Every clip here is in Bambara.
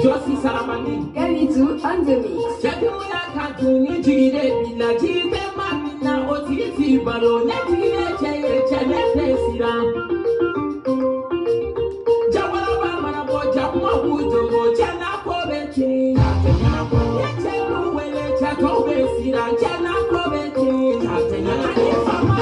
Josi Salamani, Galitu on the mix. Jaduna Katuni Jide, Bila Jide Mamina, Otiti Balo, Netine Chane Sira. Jawala Manabo, Jamma Budo, Jana Pobeti, Yachelu Wele Chato Sira, Jana Pobeti, Jana Fama.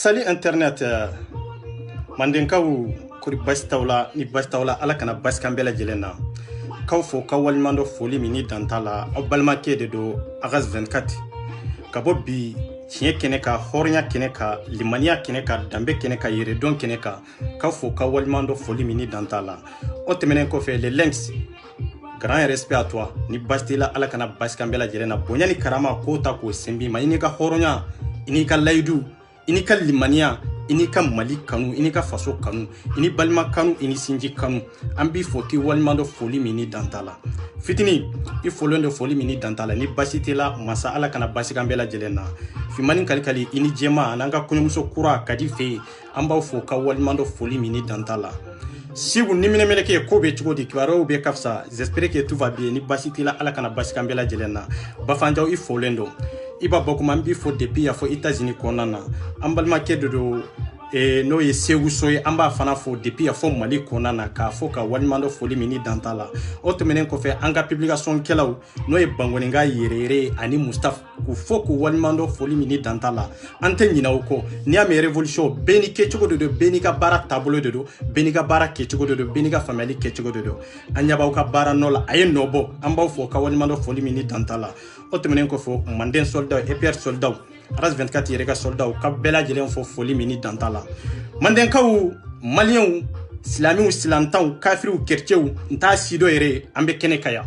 Salut internet mandenkaw kuri bastawla ni bastawla ala kana baskambela jelena kaw fo kawalmando foli mini dantala obalmake de do agas 24 kabo bi tiye keneka hornya keneka limania keneka dambe keneka yere don keneka kaw fo kawalmando foli mini dantala o temenen ko fe le links grand respect à toi ni bastila ala kana baskambela jelena bonya ni karama kota ko sembi mayini ka horonya ini ka laydu ini ka limania ini ka mali kanu ini ka faso kanu ini balma kanu ini sinji kanu ambi foti walmando foli mini dantala fitini I folondo foli mini dantala ni basitela masa ala kana basikambela jelena fimani kalikali ini jema ananga kunyumuso kura kadife amba fo ka walmando foli mini dantala si vous n'imine meleke ko be chugodi kwaro be kafsa j'espère que tout va bien ni basitela ala kana basikambela jelena bafanjaw I folendo iba bokuma mbi fo depuis ya fo États-Unis konana ambalma kedo no ye segu soye amba fana fo depuis ya fo Mali konana ka fo ka walmando foli mini dantala otomenen ko fe anga publication kelaw no ye bangoninga yerere ani Mustafa ku fo ku walmando foli mini dantala ante nyina uko ni ame revolution beni ke chugo de beni ka bara tableau de do beni ka bara ke chugo de beni ka family ke chugo de do anya ba ka bara nola aye nobo amba fo ka walmando foli mini dantala otomenen ko fo manden soldat et pierre soldat ras 24 yerega soldat ka bela jelen fo foli mini dantala manden kaw malien islamiu silantaw kafiru kerchew nta sido yere ambe kene kaya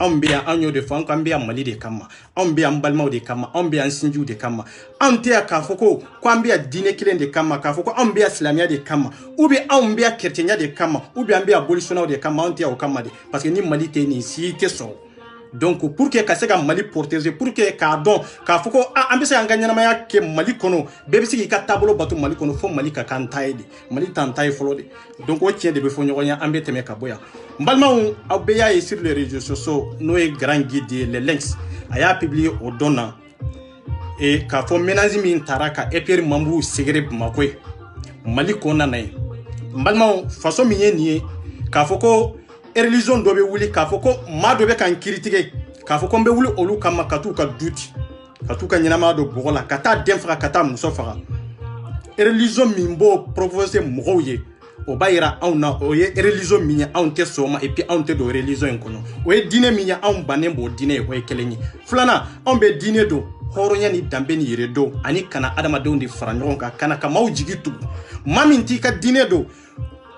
anw bɛ yan an y'o de fɔ an bɛ yan Mali de kama anw bɛ yan balimaw de kama anw bɛ yan sinjiw de kama anw tɛ yan k'a fɔ ko an bɛ yan diinɛ kelen de kama k'a fɔ ko anw bɛ yan silamɛya de kama ou bien anw bɛ yan chrétienya de kama ou bien an bɛ yan abolitionnaw de kama anw tɛ yan o kama de parce que ni Mali tɛ nin si tɛ sɔrɔ donc pour que ka se ka Mali protéger pour que k'a dɔn k'a fɔ ko an bɛ se k'an ka ɲɛnamaya kɛ Mali kɔnɔ bɛɛ bɛ se k'i ka taabolo bato Mali kɔnɔ fo Mali ka k'an ta ye de Mali t'an ta ye fɔlɔ de donc o tiɲɛ de bɛ fɔ ɲɔgɔn ye an bɛ tɛmɛ ka bɔ yan n balimaw aw bɛɛ y'a ye sur les réseaux sociaux n'o ye grand guide ye les links a y'a publier o don na k'a fɔ ménage min taara ka EPR membre sɛgɛrɛ Bamako ye Mali kɔnɔna na ye n balimaw façon min ye nin ye k'a fɔ ko religion dɔ bɛ wuli k'a fɔ ko maa dɔ bɛ k'an critiquer k'a fɔ ko n bɛ wuli olu kama ka t'u ka du ci ka t'u ka ɲɛnamaya don bɔgɔ la ka taa den faga ka taa muso faga religion min b'o proposer mɔgɔw ye o b'a yira anw na o ye religion min ye anw tɛ sɔn o ma et puis anw tɛ don religion in kɔnɔ o ye diinɛ min ye anw bannen b'o diinɛ ye o ye kelen ye filanan anw bɛ diinɛ don hɔrɔnya ni danbe ni yɛrɛdon ani kana adamadenw de fara ɲɔgɔn kan kana ka maaw jigi tugu maa min t'i ka diinɛ don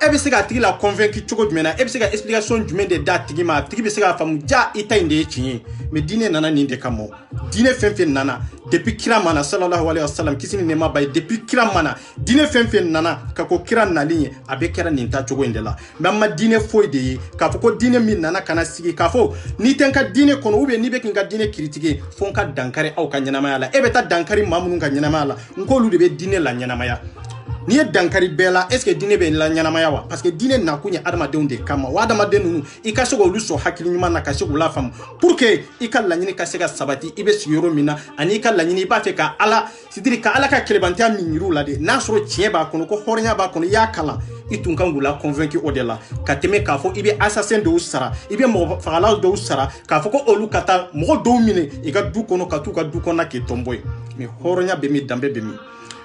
e bɛ se k'a tigi la convaincre cogo jumɛn na e bɛ se ka explication jumɛn de d'a tigi ma a tigi bɛ se k'a faamu ja i ta in de ye tiɲɛ ye mais diinɛ nana nin de kama diinɛ fɛn fɛn nana depuis kira mana sallallahu alaihi wasallam kisi ni nɛɛma b'a ye depuis kira mana diinɛ fɛn fɛn nana ka ko kira nalen ye a bɛ kɛra nin ta cogo in de la mais an ma diinɛ foyi de ye k'a fɔ ko diinɛ min nana kana sigi k'a fɔ n'i tɛ n ka diinɛ kɔnɔ ou bien n'i bɛ k'i ka diinɛ critiquer fo n ka dankari aw ka ɲɛnamaya la e bɛ taa dankari maa minnu ka ɲɛnamaya la n k'olu de bɛ diinɛ la ɲɛnamaya n'i ye dankari bɛɛ la est ce que diinɛ bɛ la ɲɛnamaya wa parce que diinɛ nakun ye adamadenw de kama wa adamaden ninnu i ka se k'olu sɔn hakili ɲuman na ka se k'u lafaamu pour que i ka laɲini ka se ka sabati i bɛ sigi yɔrɔ min na ani i ka laɲini i b'a fɛ ka ala c'est-à-dire ka ala ka kɛlɛbantiya min yir'u la de n'a sɔrɔ tiɲɛ b'a kɔnɔ ko hɔrɔnya b'a kɔnɔ i y'a kalan i tun kan k'u la convaincre o de la ka tɛmɛ k'a fɔ i bɛ assassin dɔw sara i bɛ mɔgɔ fagalaw dɔw sara k'a fɔ ko olu ka taa mɔgɔ dɔw minɛ i ka du kɔnɔ ka t'u ka du kɔnɔna k'i tɔnbɔ ye mais hɔrɔnya bɛ min danbe bɛ min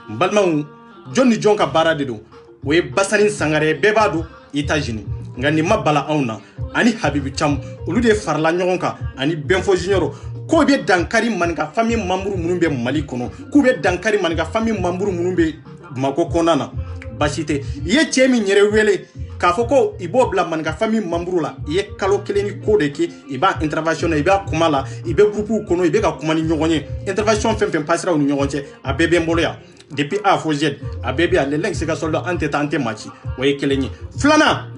n balimaw jɔn ni jɔn ka baara de don o ye Basanin Sangare bɛɛ b'a dɔn États-Unis nka nin ma bala anw na ani Habibu Camu olu de farala ɲɔgɔn kan ani Benfo Junior k'o bɛ dankari maninka famille membre minnu bɛ Mali kɔnɔ k'u bɛ dankari maninka famille membre minnu bɛ Bamako kɔnɔna na basi tɛ i ye cɛ min yɛrɛ wele k'a fɔ ko i b'o bila maninka famille membre la i ye kalo kelen ni ko de kɛ i b'a intervention na i b'a kuma la i bɛ groupe kɔnɔ i bɛ ka kuma ni ɲɔgɔn ye intervention fɛn fɛn passera u ni ɲɔgɔn cɛ a bɛɛ bɛ n bolo yan depuis A fo Z a bɛɛ bɛ yan les links se ka sɔrɔ an tɛ taa an tɛ maci o ye kelen ye filanan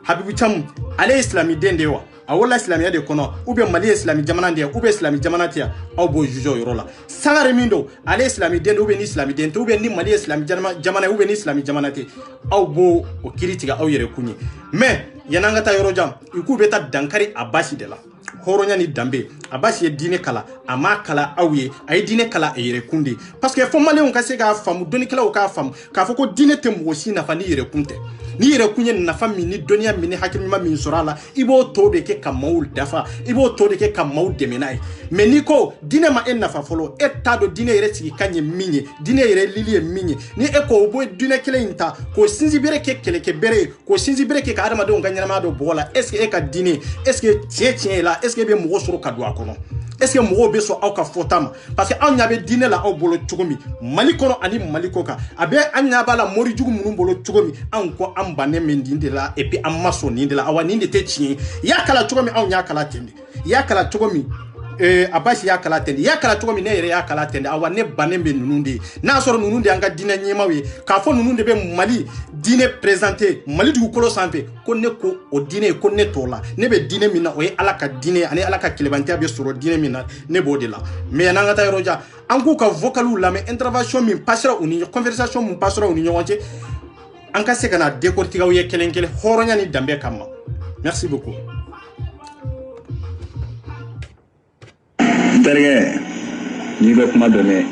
Habibu Camu ale ye silamɛden de ye wa a wolola silamɛya de kɔnɔ ou bien Mali ye silamɛ jamana de ye ou bien silamɛ jamana tɛ yan aw b'o juger o yɔrɔ la Sangare min don ale ye silamɛden de ou bien ni silamɛden tɛ ou bien ni Mali ye silamɛ jamana ye ou bien ni silamɛ jamana tɛ aw b'o o kiiri tigɛ aw yɛrɛ kun ye mais yan'an ka taa yɔrɔ jan i k'u bɛ taa dankari a basi de la hɔrɔnya ni danbe a basi ye diinɛ kala a m'a kala aw ye a ye diinɛ kala a yɛrɛ kun de parce que fo maliyɛnw ka se k'a faamu dɔnnikɛlaw k'a faamu k'a fɔ ko diinɛ tɛ mɔgɔ si nafa ni yɛrɛ kun tɛ ni yɛrɛ kun ye nafa min ni dɔnniya min ni hakili ɲuman min sɔrɔ a la i b'o tɔ de kɛ ka maaw dafa i b'o tɔ de kɛ ka maaw dɛmɛ n'a ye mais n'i ko diinɛ ma e nafa fɔlɔ e t'a dɔn diinɛ yɛrɛ sigi kan ye min ye diinɛ yɛrɛ lili ye min ye ni e ko o bɔ diinɛ kelen in ta k'o sinsin bere kɛ kɛlɛkɛ bere ye k'o sinsin bere kɛ ka adamadenw ka ɲɛnamaya dɔ bɔgɔ la est ce que e ka diinɛ est ce que tiɲɛ tiɲɛ la est ce que e bɛ mɔgɔ sɔrɔ ka don a kɔnɔ est ce que mɔgɔw bɛ sɔn aw ka fɔta ma parce que anw ɲa bɛ diinɛ la aw bolo cogo min Mali kɔnɔ ani Mali kɔ kan a bɛ an ɲa b'a la morijugu minnu bolo cogo min anw ko an bannen bɛ nin de la et puis an ma sɔn nin de la awa nin de tɛ tiɲɛ ye i y'a kala cogo min anw y'a kala ten de i y'a kala cogo min a basi y'a kala ten de i y'a kala cogo min ne yɛrɛ y'a kala ten de awa ne bannen bɛ ninnu de ye n'a sɔrɔ ninnu de y'an ka diinɛ ɲɛmaaw ye k'a fɔ ninnu de bɛ Mali diinɛ présenter Mali dugukolo sanfɛ ko ne ko o diinɛ ye ko ne t'o la ne bɛ diinɛ min na o ye Ala ka diinɛ ani Ala ka kɛlɛbantiya bɛ sɔrɔ diinɛ min na ne b'o de la mais n'an ka taa yɔrɔ jan an k'u ka vocaliw lamɛn intervention min passera u ni conversation min passera u ni ɲɔgɔn cɛ an ka se ka na décortiquer aw ye kelen kelen hɔrɔnya ni danbe kama merci beaucoup. Terkɛ n'i bɛ kuma dɔn dɛ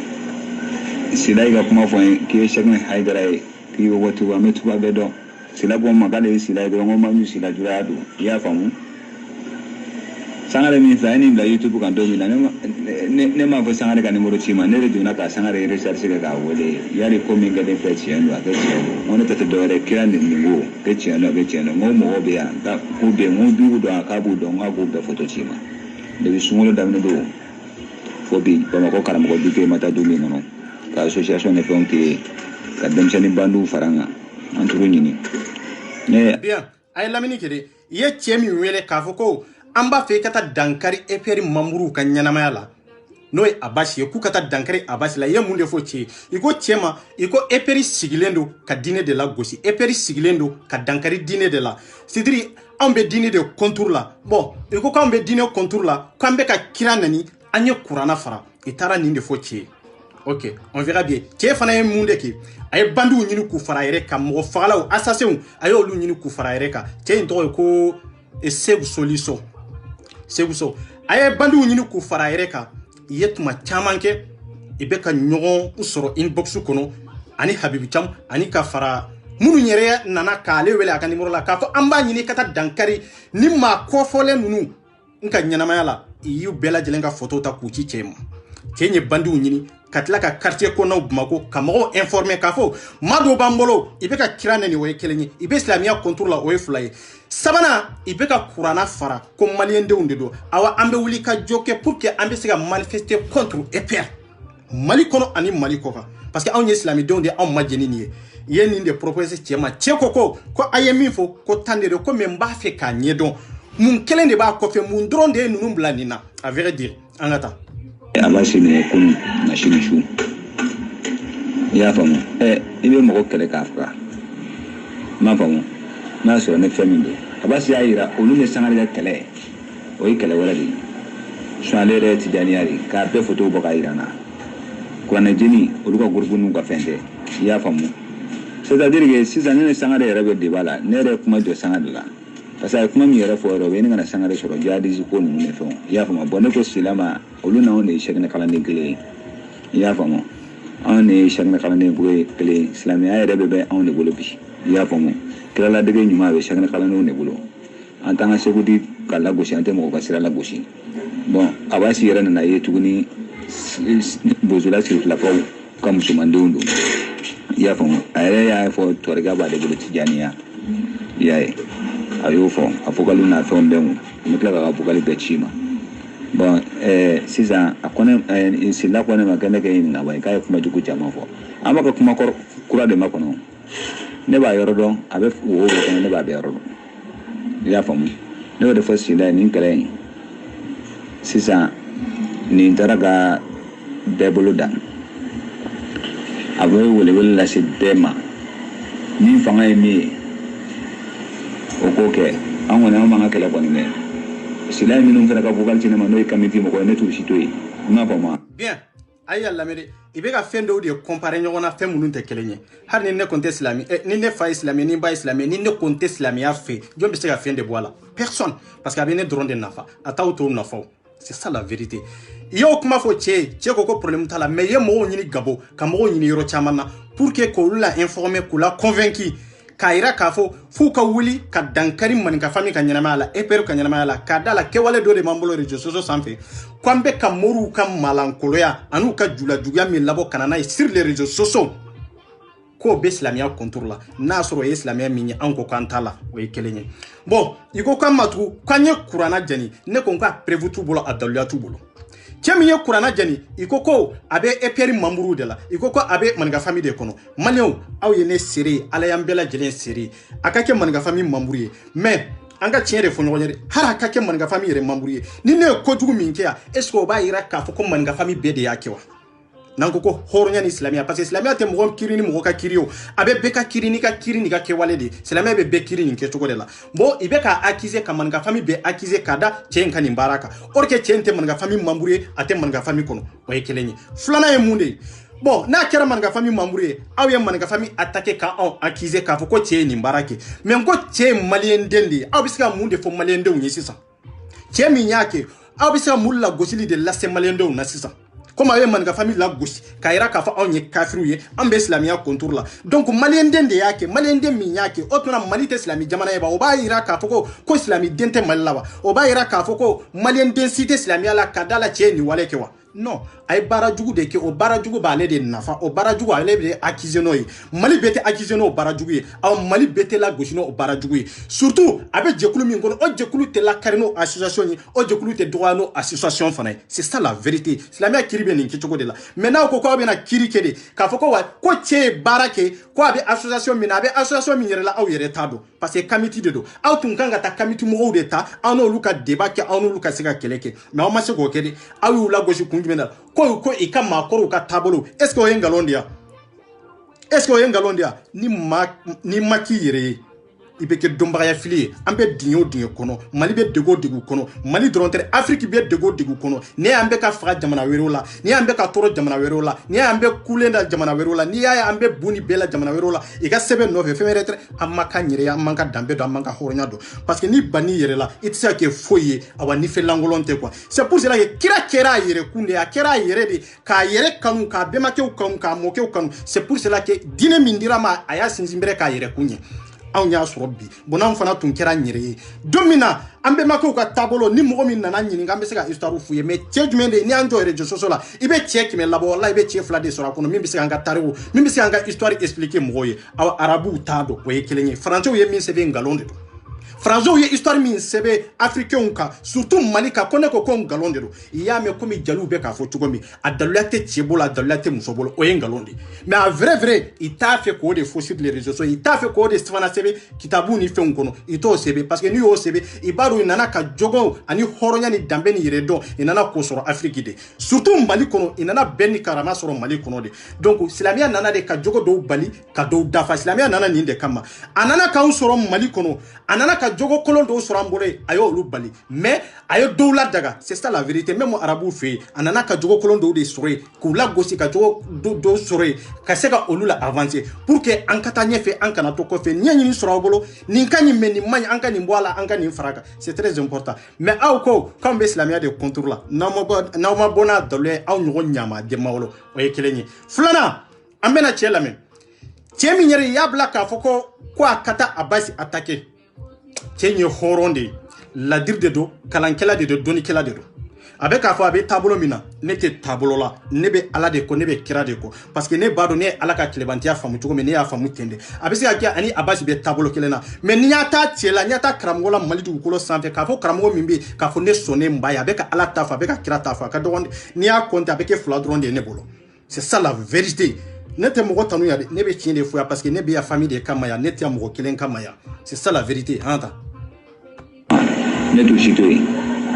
Sida y'i ka kuma fɔ n ye k'i ye Sɛki Hayidara ye k'i bɛ bɔ Tuba an bɛ Tuba bɛɛ dɔn Sida ko n ma k'ale ye Sida ye dɔrɔn ko n ma min Sida juraya don i y'a faamu Sangare min filɛ a ye nin bila YouTube kan don min na ne m'a fɔ Sangare ka numéro ci ma ne de donna ka Sangare recherche kɛ k'a wele yali ko min kɛlen filɛ tiɲɛ don a kɛ tiɲɛ don n ko ne tɛ dɔwɛrɛ kira nin ko kɛ tiɲɛ don a kɛ tiɲɛ don n ko mɔgɔw bɛ yan k'u bɛ yen n ko dugu dɔn a k'a b'u dɔn n k'a k'u bɛɛ photo ci ma depuis sunkalo daminɛ don fo bi Bamakɔ karamɔgɔ du kɛ ma taa du min kɔnɔ ka association de fɛnw kɛ ka denmisɛnnin bandiw fara n kan an t'olu ɲini bien a ye lamini kɛ dɛ i ye cɛ min wele k'a fɔ ko an b'a fɛ i ka taa dankari EPR mamuru ka ɲɛnamaya la n'o ye Abasi ye k'u ka taa dankari Abasi la i ye mun de fɔ cɛ ye i ko cɛ ma i ko EPR sigilen don ka diinɛ de la gosi EPR sigilen don ka dankari diinɛ de la c'est-à-dire anw bɛ diinɛ de contour la bon i ko k'anw bɛ diinɛ contour la k'an bɛ ka kira nani an ye kuranna fara i taara nin de fɔ cɛ ye ok on verra bien cɛ fana ye mun de kɛ a ye bandiw ɲini k'u fara a yɛrɛ kan mɔgɔ fagalaw assassinw a y'olu ɲini k'u fara a yɛrɛ kan cɛ in tɔgɔ ye ko Sebu Soliso a ye bandiw ɲini k'u fara a yɛrɛ kan i ye tuma caman kɛ i bɛ ka ɲɔgɔn sɔrɔ inbox kɔnɔ ani Habibu Cam ani ka fara minnu yɛrɛ nana k'ale wele a ka numéro la k'a fɔ an b'a ɲini ka taa dankari ni maa kɔfɔlen ninnu n ka ɲɛnamaya la i y'u bɛɛ lajɛlen ka photo ta k'u ci cɛ ma cɛ ye bandiw ɲini ka tila ka quartier kɔnɔnaw Bamako ka mɔgɔw informer k'a fɔ maa dɔw b'an bolo i bɛ ka kira nɛni o ye kelen ye i bɛ silamɛya contour la o ye fila ye sabanan i bɛ ka kuranna fara ko maliyɛndenw de don awa an bɛ wuli ka jɔ kɛ pour que an bɛ se ka manifester contre EPR Mali kɔnɔ ani Mali kɔ kan parce que anw ye silamɛdenw de anw ma jɛni nin ye i ye nin de proposer cɛ ma cɛ ko a ye min fɔ ko tan de don ko mais n b'a fɛ k'a ɲɛdɔn mun kelen de b'a kɔfɛ mun dɔrɔn de ye ninnu bila nin na à vrai dire an ka taa Abasi ne kun na shini shu ya famu i bɛ mɔgɔ kɛlɛ k'a faga ma famu n'a sɔrɔ ne fɛn min don Abasi y'a yira olu ni Sangare ka kɛlɛ o ye kɛlɛ wɛrɛ de ye ale yɛrɛ Tijaniya de k'a bɛɛ photo bɔ k'a yira n na kuranɛ jeni olu ka groupe n'u ka fɛn tɛ i y'a faamu c'est-à-dire que sisan ne ni Sangare yɛrɛ bɛ débat la ne yɛrɛ kuma jɔ Sangare de la parce que a ye kuma min yɛrɛ fɔ yɔrɔ o ye ne kana Sangare sɔrɔ jihadiste ko ninnu ni fɛnw i y'a faamu bon ne ko silama olu n'anw de ye sɛgɛnɛ kalanden kelen ye i y'a faamu anw de ye sɛgɛnɛ kalanden kelen ye silamɛya yɛrɛ bɛ anw de bolo bi i y'a faamu kiraladege ɲuman bɛ sɛgɛnɛ kalandenw de bolo an t'an ka seko di ka lagosi an tɛ mɔgɔ ka sira lagosi bon Abasi yɛrɛ nana ye tuguni bozola sirifilakaw ka musomandenw don i y'a faamu a yɛrɛ y'a fɔ tɔrɔkɛ b'ale bolo Tijaniya i y'a ye a y'o fɔ a fɔkaliw n'a fɛnw bɛɛ mun n bɛ tila k'a ka fɔkali bɛɛ ci ma bon sisan a kɔnɛ sila kɔnɛ ma kɛ ne kɛ ɲininka ba ye k'a ye kuma jugu caman fɔ an b'a ka kuma kura de ma kɔnɔ ne b'a yɔrɔ dɔn a bɛ wo kɔnɔ ne b'a bɛɛ yɔrɔ dɔn i y'a faamu ne y'o de fɔ sila ye nin kɛlɛ in sisan nin taara ka bɛɛ bolo da a bɛ welewele lase bɛɛ ma min fanga ye min ye o k'o kɛ an kɔni an b'an ka kɛlɛ kɔni mɛn sila minnu fana ka vocal ci ne ma n'o ye kamiti mɔgɔ ye ne t'u si to yen n m'a faamu bien a y'a lamɛn i bɛ ka fɛn dɔw de comparer ɲɔgɔn na fɛn minnu tɛ kelen ye hali ni ne kun tɛ silamɛ ni ne fa ye silamɛ ni n ba ye silamɛ ni ne kun tɛ silamɛya fɛ jɔn bɛ se ka fɛn de bɔ a la personne parce que a bɛ ne dɔrɔn de nafa a t'aw t'o nafaw c'est ça la vérité i y'o kuma fɔ cɛ ye cɛ ko problème t'a la mais i ye mɔgɔw ɲini Gabo ka mɔgɔw ɲini yɔrɔ caman na pour que k'olu la informer k'u la convaincre k'a yira k'a fɔ f'u ka wuli ka dankari maninka famille ka ɲɛnamaya la EPR ka ɲɛnamaya la k'a da la kɛwale dɔ de b'an bolo réseaux sociaux sanfɛ k'an bɛ ka moriw ka malankoloya an'u ka julajuguya min labɔ ka na n'a ye sur les réseaux sociaux k'o bɛ silamɛya contour la n'a sɔrɔ o ye silamɛya min ye anw ko k'an t'a la o ye kelen ye bon i ko k'an ma tugun k'an ye kuranna jɛni ne ko k'a prévu t'u bolo a daliluya t'u bolo cɛ min ye kuranna jɛni i ko a bɛ EPR mamuru de la i ko a bɛ maninka famille de kɔnɔ maliyɛnw aw ye ne seere ye ala y'an bɛɛ lajɛlen seere ye a ka kɛ maninka famille mamuru ye mais an ka tiɲɛ de fɔ ɲɔgɔn ye dɛ hali a ka kɛ maninka famille yɛrɛ mamuru ye ni ne ye kojugu min kɛ yan est ce que o b'a yira k'a fɔ ko maninka famille bɛɛ de y'a kɛ wa n'an ko hɔrɔnya ni silamɛya parce que silamɛya tɛ mɔgɔ kiri ni mɔgɔ ka kiri o a bɛ bɛɛ ka kiri ni ka kiri ni ka kɛwale de silamɛya bɛ bɛɛ kiri nin kɛcogo de la bon i bɛ k'a accuser ka maninka famille bɛɛ accuser k'a da cɛ in ka nin baara kan or que cɛ in tɛ maninka famille membre ye a tɛ maninka famille kɔnɔ o ye kelen ye filanan ye mun de ye bon n'a kɛra maninka famille membre ye aw ye maninka famille attaquer ka anw accuser k'a fɔ ko cɛ ye nin baara kɛ mais ko cɛ ye maliyɛnden de ye aw bɛ se ka mun de fɔ maliyɛndenw ye sisan cɛ min y'a kɛ aw bɛ se ka mun lagosili de lase maliyɛndenw na sisan comme a ye maninka famille la gosi k'a yira k'a fɔ anw ye kafiriw ye an bɛ silamɛya contour la donc maliyɛnden de y'a kɛ maliyɛnden min y'a kɛ o tuma Mali tɛ silamɛ jamana ye ba o b'a yira k'a fɔ ko silamɛden tɛ Mali la wa o b'a yira k'a fɔ ko maliyɛnden si tɛ silamɛya la ka da la cɛ ye nin wale kɛ wa non ay barajugu de ke o barajugu ba ale de nafa o barajugu ale de accusé no yi mali bete accusé no barajugu yi aw mali bete la gauche no o barajugu yi surtout avec jekulu min kono o jekulu te la carino association yi o jekulu te droit no association fana c'est ça la vérité silamia kiribe nin ke chogo de la maintenant ko ko be na kiri kede ka foko wa ko che barake ko abe association min abe association min yere la aw yere tado parce que committee de do aw tun kanga ta committee mo de ta ano luka débat ke ano luka seka keleke mais on ma se ko kede aw la gauche kunjumena ko ika makoro ka tabolo est-ce que o yengalondia ni maki yere ibeke dombaya fili ambe dinyo kono mali be dego kono mali drontere afrique be dego kono ne ambe ka faga jamana werola ni ambe ka toro jamana werola ni ambe kulenda jamana werola ni ya ambe buni bela jamana werola e ka sebe no fe femeretre amaka nyire ya manka dambe do amaka horonya do parce que ni bani yere la itsa ke foye awa ni fe langolonte quoi c'est pour cela que kira yere kunde ya kira yere de ka yere kanu ka bema ke kanu ka moke kanu c'est pour cela que dine mindira ma aya sinzimbere ka yere kunye aw nya sorobi bonam fana tun kera nyire domina ambe mako ka tabolo ni mogo min nana nyini ngambe se ka histoire fuye mais tie jumende ni anjo rejo sosola ibe tie ki me labo wallahi ibe tie flade sora kono mimbi se anga tarewo mimbi se anga histoire expliquer moye aw arabu tado we kelenye français ye min se be ngalonde do français ye histoire min se be africain ka surtout malika kone ko ngalonde do ya me komi jalu be ka fo tugomi adalate tiebola adalate musobolo o ye ngalonde mais à vrai il t'a fait ko de faux sur les réseaux sociaux il t'a fait ko de Stefana Sebe kitabu ni fe nkono ito sebe parce que ni o sebe ibaru inana ka jogo ani horonya ni dambe ni redo inana ko soro afrique de surtout mali kono inana benni karama soro mali kono de donc islamia nana de ka jogo do bali ka do dafa islamia nana ni de kama anana ka soro mali kono anana ka jogo kolon do soro ambole ayo lu bali mais ayo do la daga c'est ça la vérité même arabu fe anana ka jogo kolon do de soro ko la gosi ka jogo do soro ka seka olula avancer pour que ankata nyefe ankana to ko fe nyanyi soro bolo ninkani meni many ankani mbwala ankani faraka c'est très important mais awko comme islamia de contour là na ma bona dole aw nyogo nyama de mawlo o yekelenyi fulana ambena chela men chemi nyeri yabla ka foko kwa kata abasi attaquer chenye horonde la dir de do kalankela de do doni kela de do avec a fo abe tabolo mina nete tabolo la nebe ala de ko nebe kira de ko parce que ne bado ne ala ka klebantia famu tugo me ne ya famu tende abisi akia ani abasi be tabolo kelena mais niata tiela niata kramola malidu ko lo sanfe ka fo kramo mimbi ka fo ne sonne mbaya avec ala tafa avec kira tafa ka do ni a compte avec fladron de nebolo c'est ça la vérité nete mogo tanu ya nebe tiende fo parce que nebe ya famille de kamaya nete ya mogo kelen kamaya c'est ça la vérité anta netu shitoi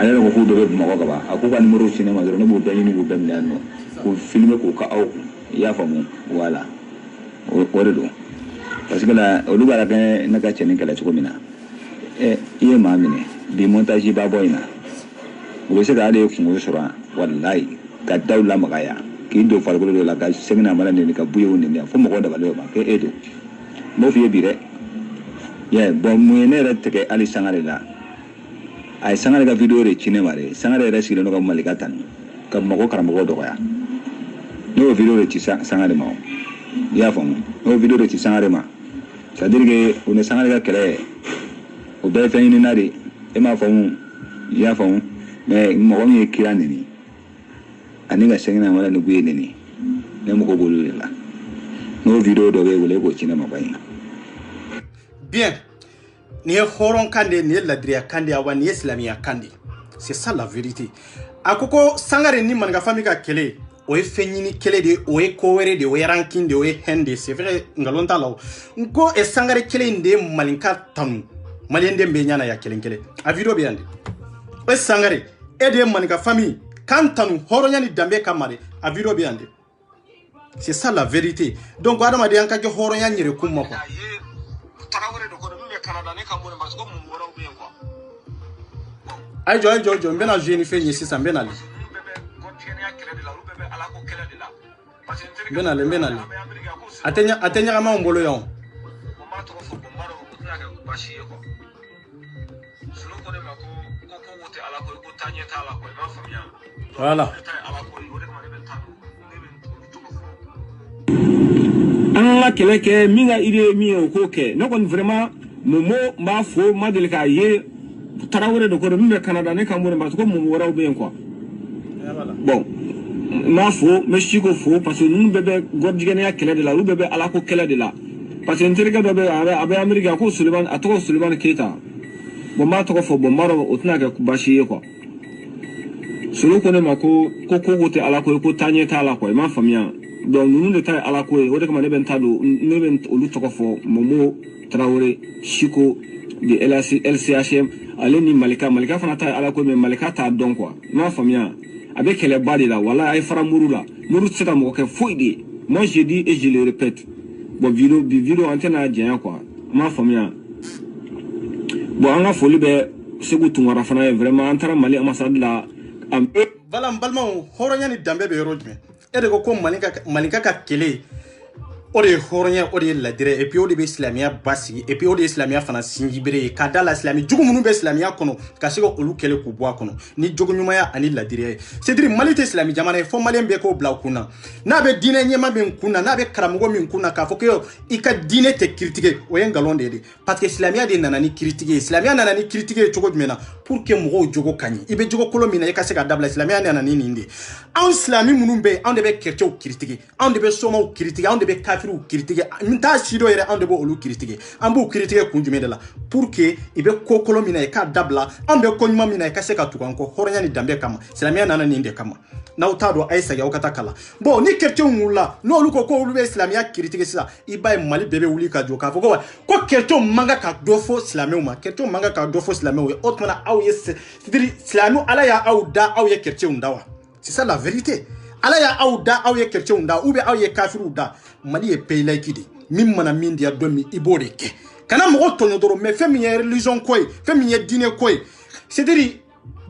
ale ko ku do be mo ko ba akuba numéro cinéma do no bo be ni bo be no ko filmer ko ka aw ya famu wala o do parce que la o lugara ke na ka chene kala chiko mina ye ma mine bi montage ba boyna o se ga de ko mo sura wallahi ka dawla magaya ki do fargo do la ka segna mala ne ka buyo ne fo mo ko da bale ba ke edo mo fi bire ye bon mo ne rete ke ali sangare la ay sangare ga video re cinéma re sangare re silo no ka malika tan ka mako karamo do ya no video re ci sangare ma ya fam no video re ci sangare ma c'est à dire que on est sangare ga kele o be fe ni nari e ma fam ya fam mais mo ko mi kirani ni ani ga sengna mala no buye ni ne mo ko bolu la no video do be wole ko cinéma bay bien ni horon kande ni ladria kande awa ni islamia kande c'est ça la vérité akoko sangare ni manga famika kele o e fenyini kele de o e kowere de o e ranking de o e hende c'est vrai ngalonta law nko e sangare kele nde malinka tanu malende mbe nyana ya kele a video be yande o sangare e de manga famille kan tanu horonya ni dambe kamare a video be yande c'est ça la vérité donc adama de yanka ke horonya nyire kumma ko Ayo, mbena jeune fait ni sisa mbena le. Mbena le. Atenya kama mbolo yon. Voilà. Anga keleke minga ide mi o ke no kon vraiment momo ma fo madelika ye tarawore do ko mi Canada ne kamure ma ko momo wara be quoi bon m'a faux mais chiko faux parce que nous bébé gordigene ya kele de la ou bébé ala ko kele de la parce que interga bébé abe america ko Suleiman atoko Suleiman Keita bon ma to fo bon maro otna ga bashi ko solo ko ne mako ko gote ala ko tanye ta ala ko ma famia donc nous ne ta ala ko o de ko ne ben tado ne ben olu to fo momo Traoré chiko de LCHM ale ni malika fana ta ala ko mais malika ta don quoi ma famia avec les bas de là voilà ay fara murula muru tseta mo ke foide moi je dis et je le répète bon vidéo antenne a dien quoi ma famia bon on a folie be segu tungara fana vraiment antara mali ambassade là voilà mbalma horonya ni dambe be rojme e de ko malika ka kele o de horonya o de ladire et puis o de be islamia basi et puis o de islamia fana sinjibere ka dala islami jugu munu be islamia kono ka sego olu kele ku bo kono ni jogu nyumaya ani ladire c'est dire malite islami jamana fo malien be ko bla kuna na be dine nyema be kuna na be karamugo min kuna ka fo ko ika dine te critiquer o yen galonde de parce que islamia de nanani critiquer islamia nanani critiquer jogo mena pour que mo jogo kanyi ibe jogo kolomina e ka se ka dabla islamia nanani ninde en islami munu be en de be kercho critiquer en de be somo critiquer en de be kafiru critiquer minta sido yere en de bo olu critiquer en bo critiquer kunjume de la pour que ibe ko kolomina e ka dabla en be konyuma mina e ka se ka tukanko horonya ni dambe kama islamia nanani ninde kama na utado aisa ya ukata kala bon ni kercho ngula no olu ko olu be islamia critiquer ça iba mali bebe wuli ka joka fo ko kercho manga ka dofo islamia ma kercho manga ka dofo islamia we otmana aw yes c'est-à-dire islamia ala ya awda aw ye kercho ndawa c'est ça la vérité ala ya awda aw ye kercho ndawa ou be aw ye kafiru da mali e pay laikidi mim mana mindi ya domi ibode ke kana mo tonyo doro mais fait mi religion koy fait mi dine koy c'est-à-dire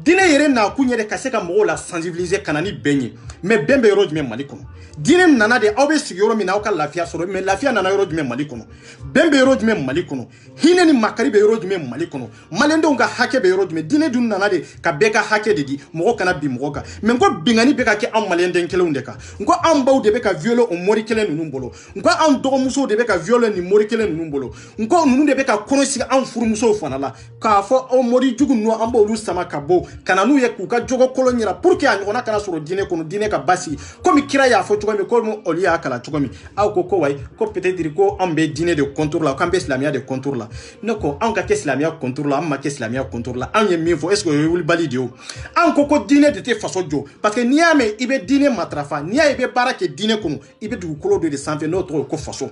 dine yere na kunye de kaseka mo la sensibiliser kanani benye mais bembe yoro jme mali kono dine nana de awbe sigoro mi na o ka lafia soro mais lafia nana yoro jme mali kono bembe yoro jme mali kono hine ni makari be yoro jme mali kono malendo nga hake be yoro jme dine dun nana de ka beka hake de di mo kana bi mo ka mais ngo bingani beka ke am malende kele undeka ngo am baw de beka violer o mori kele nunu bolo ngo am dogo muso de beka violer ni mori kele nunu bolo ngo nunu de beka kono si am furu muso fanala ka fo o mori jugu no am baw lu sama kabo kana nu ye ku ka jogo kolonyira pour que anyona kana soro dine kono dine ka basi comme kira ya fo chugami ko mo olia kala chugami aw ko way ko peut-être dire ko ambe dine de contour la kambe islamia de contour la noko an ka ke islamia contour la amma ke islamia contour la an ye mi fo est-ce que wul balidio an ko dine de te façon jo parce que niame ibe dine matrafa nia ibe barake dine kono ibe du kolo de sanfe notre ko façon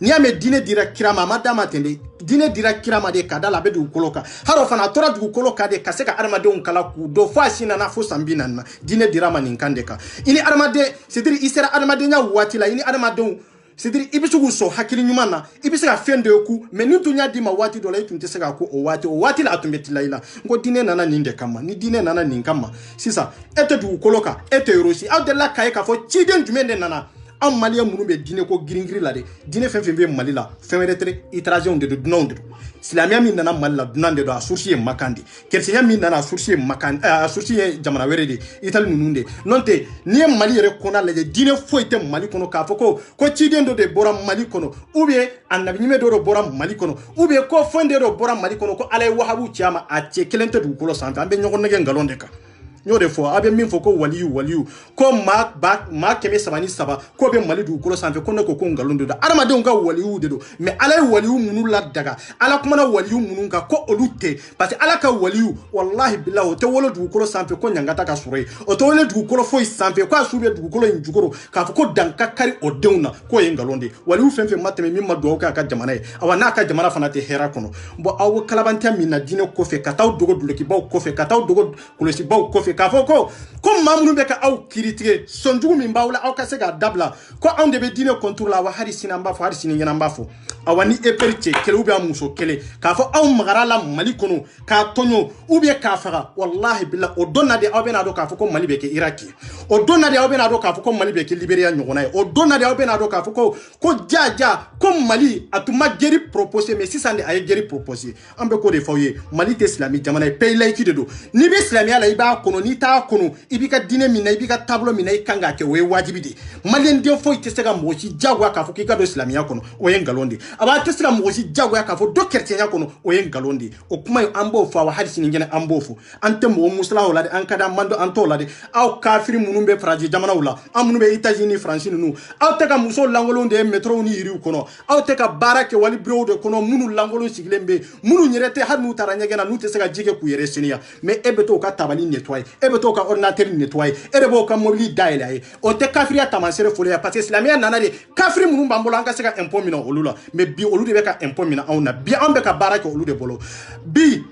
niame dine dira kirama madama tende dine dira kirama de kadala be du koloka haro fana tora du koloka de kaseka armade on kala ku do fasina na fo sambina na dine dira maninkandeka ini armade c'est dire isera armade nya watila ini armade c'est dire ibisugu so hakili nyuma na ibisega fende ku mais ni dunya di ma wati do la itunte sega ku o wati la atumbetila ila ngo dine nana ninde kama ni dine nana ninkama sisa ete du koloka ete rosi au de la kai ka fo chiden dumende nana en malien munu be dine ko giringiri la de dine fen be mali la fen retre itrasion de dunond islamia min nana mali la dunande do assourcier makandi kersiya min nana assourcier makandi assourcier jamana were de ital nununde nonte ni mali re kona la de dine foite mali kono ka foko ko chiden do de bora mali kono ou bien annabi nyime do bora mali kono ou bien ko fonde do bora mali kono ko alay wahabu tiama a che kelente du kolo santa ambe nyogo nege ngalonde ka nyode fo abe min fo ko waliyu ko ma keme sabani saba ko be mali du kolo sanfe ko ne ko ngalondo da arama de nga waliyu de do mais ala waliyu munu la daga ala kuma na waliyu munu ka ko olute parce que ala ka waliyu wallahi billahi te wolo du kolo sanfe ko nyangata ka sure o to wolo du kolo fo sanfe ko asube du kolo njugoro ka fo ko danka kari o deuna ko ye ngalonde waliyu fenfe mateme min ma do ka jamana e awana ka jamana fana te hera kono bo awu kalabanta min na dine ko fe kataw dogo duloki baw ko fe kataw dogo kolosi baw ko fe kafoko ko mamunu be ka aw critique sonjugu min bawla aw ka se ga dabla ko on de be dine contour la wa harisina mbafo harisina ngena mbafo awani eperche kele ubi amuso kele kafo aw magara la mali kono ka tonyo ubi ka fara wallahi billah o donna de aw be na do kafo ko mali be ke iraki o donna de aw be na do kafo ko mali be ke liberia nyogona o donna de aw be na do kafo ko jaja ko mali atuma geri proposer mais si ça ne ay geri proposer ambe ko de fawye mali te islami jamana pay laiki de do ni be islamia la iba kono ni t'a kono i b'i ka diinɛ min na i b'i ka taabolo min na i kan k'a kɛ o ye wajibi de maliyɛn den foyi tɛ se ka mɔgɔ si diyagoya k'a fɔ k'i ka don silamɛya kɔnɔ o ye nkalon de a b'a tɛ se ka mɔgɔ si diyagoya k'a fɔ don chrétienya kɔnɔ o ye nkalon de o kuma in an b'o fɔ wa hali sini kɛnɛ an b'o fɔ an tɛ mɔgɔ musalaw la dɛ an ka di an man an t'o la dɛ aw kafiri minnu bɛ faransi jamanaw la an minnu bɛ États-Unis Faransi ninnu aw tɛ ka muso lankolon de ye métrow ni yiriw kɔnɔ aw tɛ ka baara kɛ wali bureau de kɔnɔ minnu lankolon sigilen bɛ minnu yɛrɛ tɛ hali n'u taara ɲɛgɛn na n'u tɛ se ka ji kɛ k'u yɛrɛ seniya mais e bɛ t'o ka tabali nettoyer e bɛ t'o ka ordinateur nettoyer e de b'o ka mobili dayɛlɛ a ye o tɛ kafiriya taamasere fɔlɔ ye parce que silamɛya nana de kafiri minnu b'an bolo an ka se ka impôt minɛ olu la mais bi olu de bɛ ka impôt minɛ anw na bi an bɛ ka baara kɛ olu de bolo bi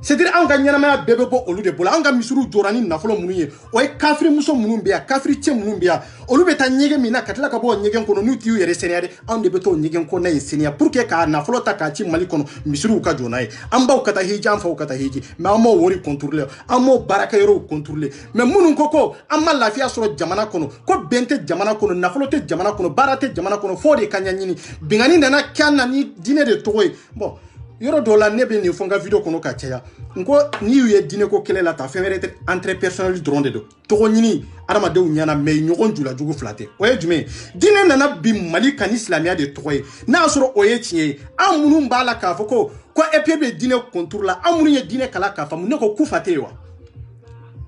c'est-à-dire an ka ɲɛnamaya bɛɛ bɛ bɔ olu de bolo an ka misiriw jɔra ni nafolo minnu ye o ye kafiri muso minnu bɛ yan kafiri cɛ minnu bɛ yan olu bɛ taa ɲɛgɛn min na ka tila ka bɔ ɲɛgɛn kɔnɔ n'u t'u yɛrɛ seniya de anw de bɛ t'o ɲɛgɛn kɔnɔna in seniya pour que k'a nafolo ta k'a ci Mali kɔnɔ misiriw ka jɔ n'a ye an baw ka taa hiji an faw ka taa hiji mais an m'o wari contrôler an m'o baarakɛyɔrɔw contrôler mais minnu ko an ma lafiya sɔrɔ jamana kɔnɔ ko bɛn tɛ jamana kɔnɔ nafolo tɛ jamana kɔnɔ baara tɛ jamana kɔnɔ fo de ka ɲɛɲini bingani nana kɛ an na ni diinɛ de tɔgɔ ye bon yɔrɔ dɔw la ne bɛ nin fɔ n ka video kɔnɔ ka caya n ko n'i y'u ye diinɛ ko kɛlɛ la ta fɛn wɛrɛ tɛ entre personnel dɔrɔn de don tɔgɔ ɲini adamadenw ɲɛna mais ɲɔgɔn julajugu fila tɛ o ye jumɛn ye diinɛ nana bi Mali kan ni silamɛya de tɔgɔ ye n'a y'a sɔrɔ o ye tiɲɛ ye an minnu b'a la k'a fɔ ko EP bɛ diinɛ contour la an minnu ye diinɛ kalan k'a faamu ne ko kufa tɛ yen wa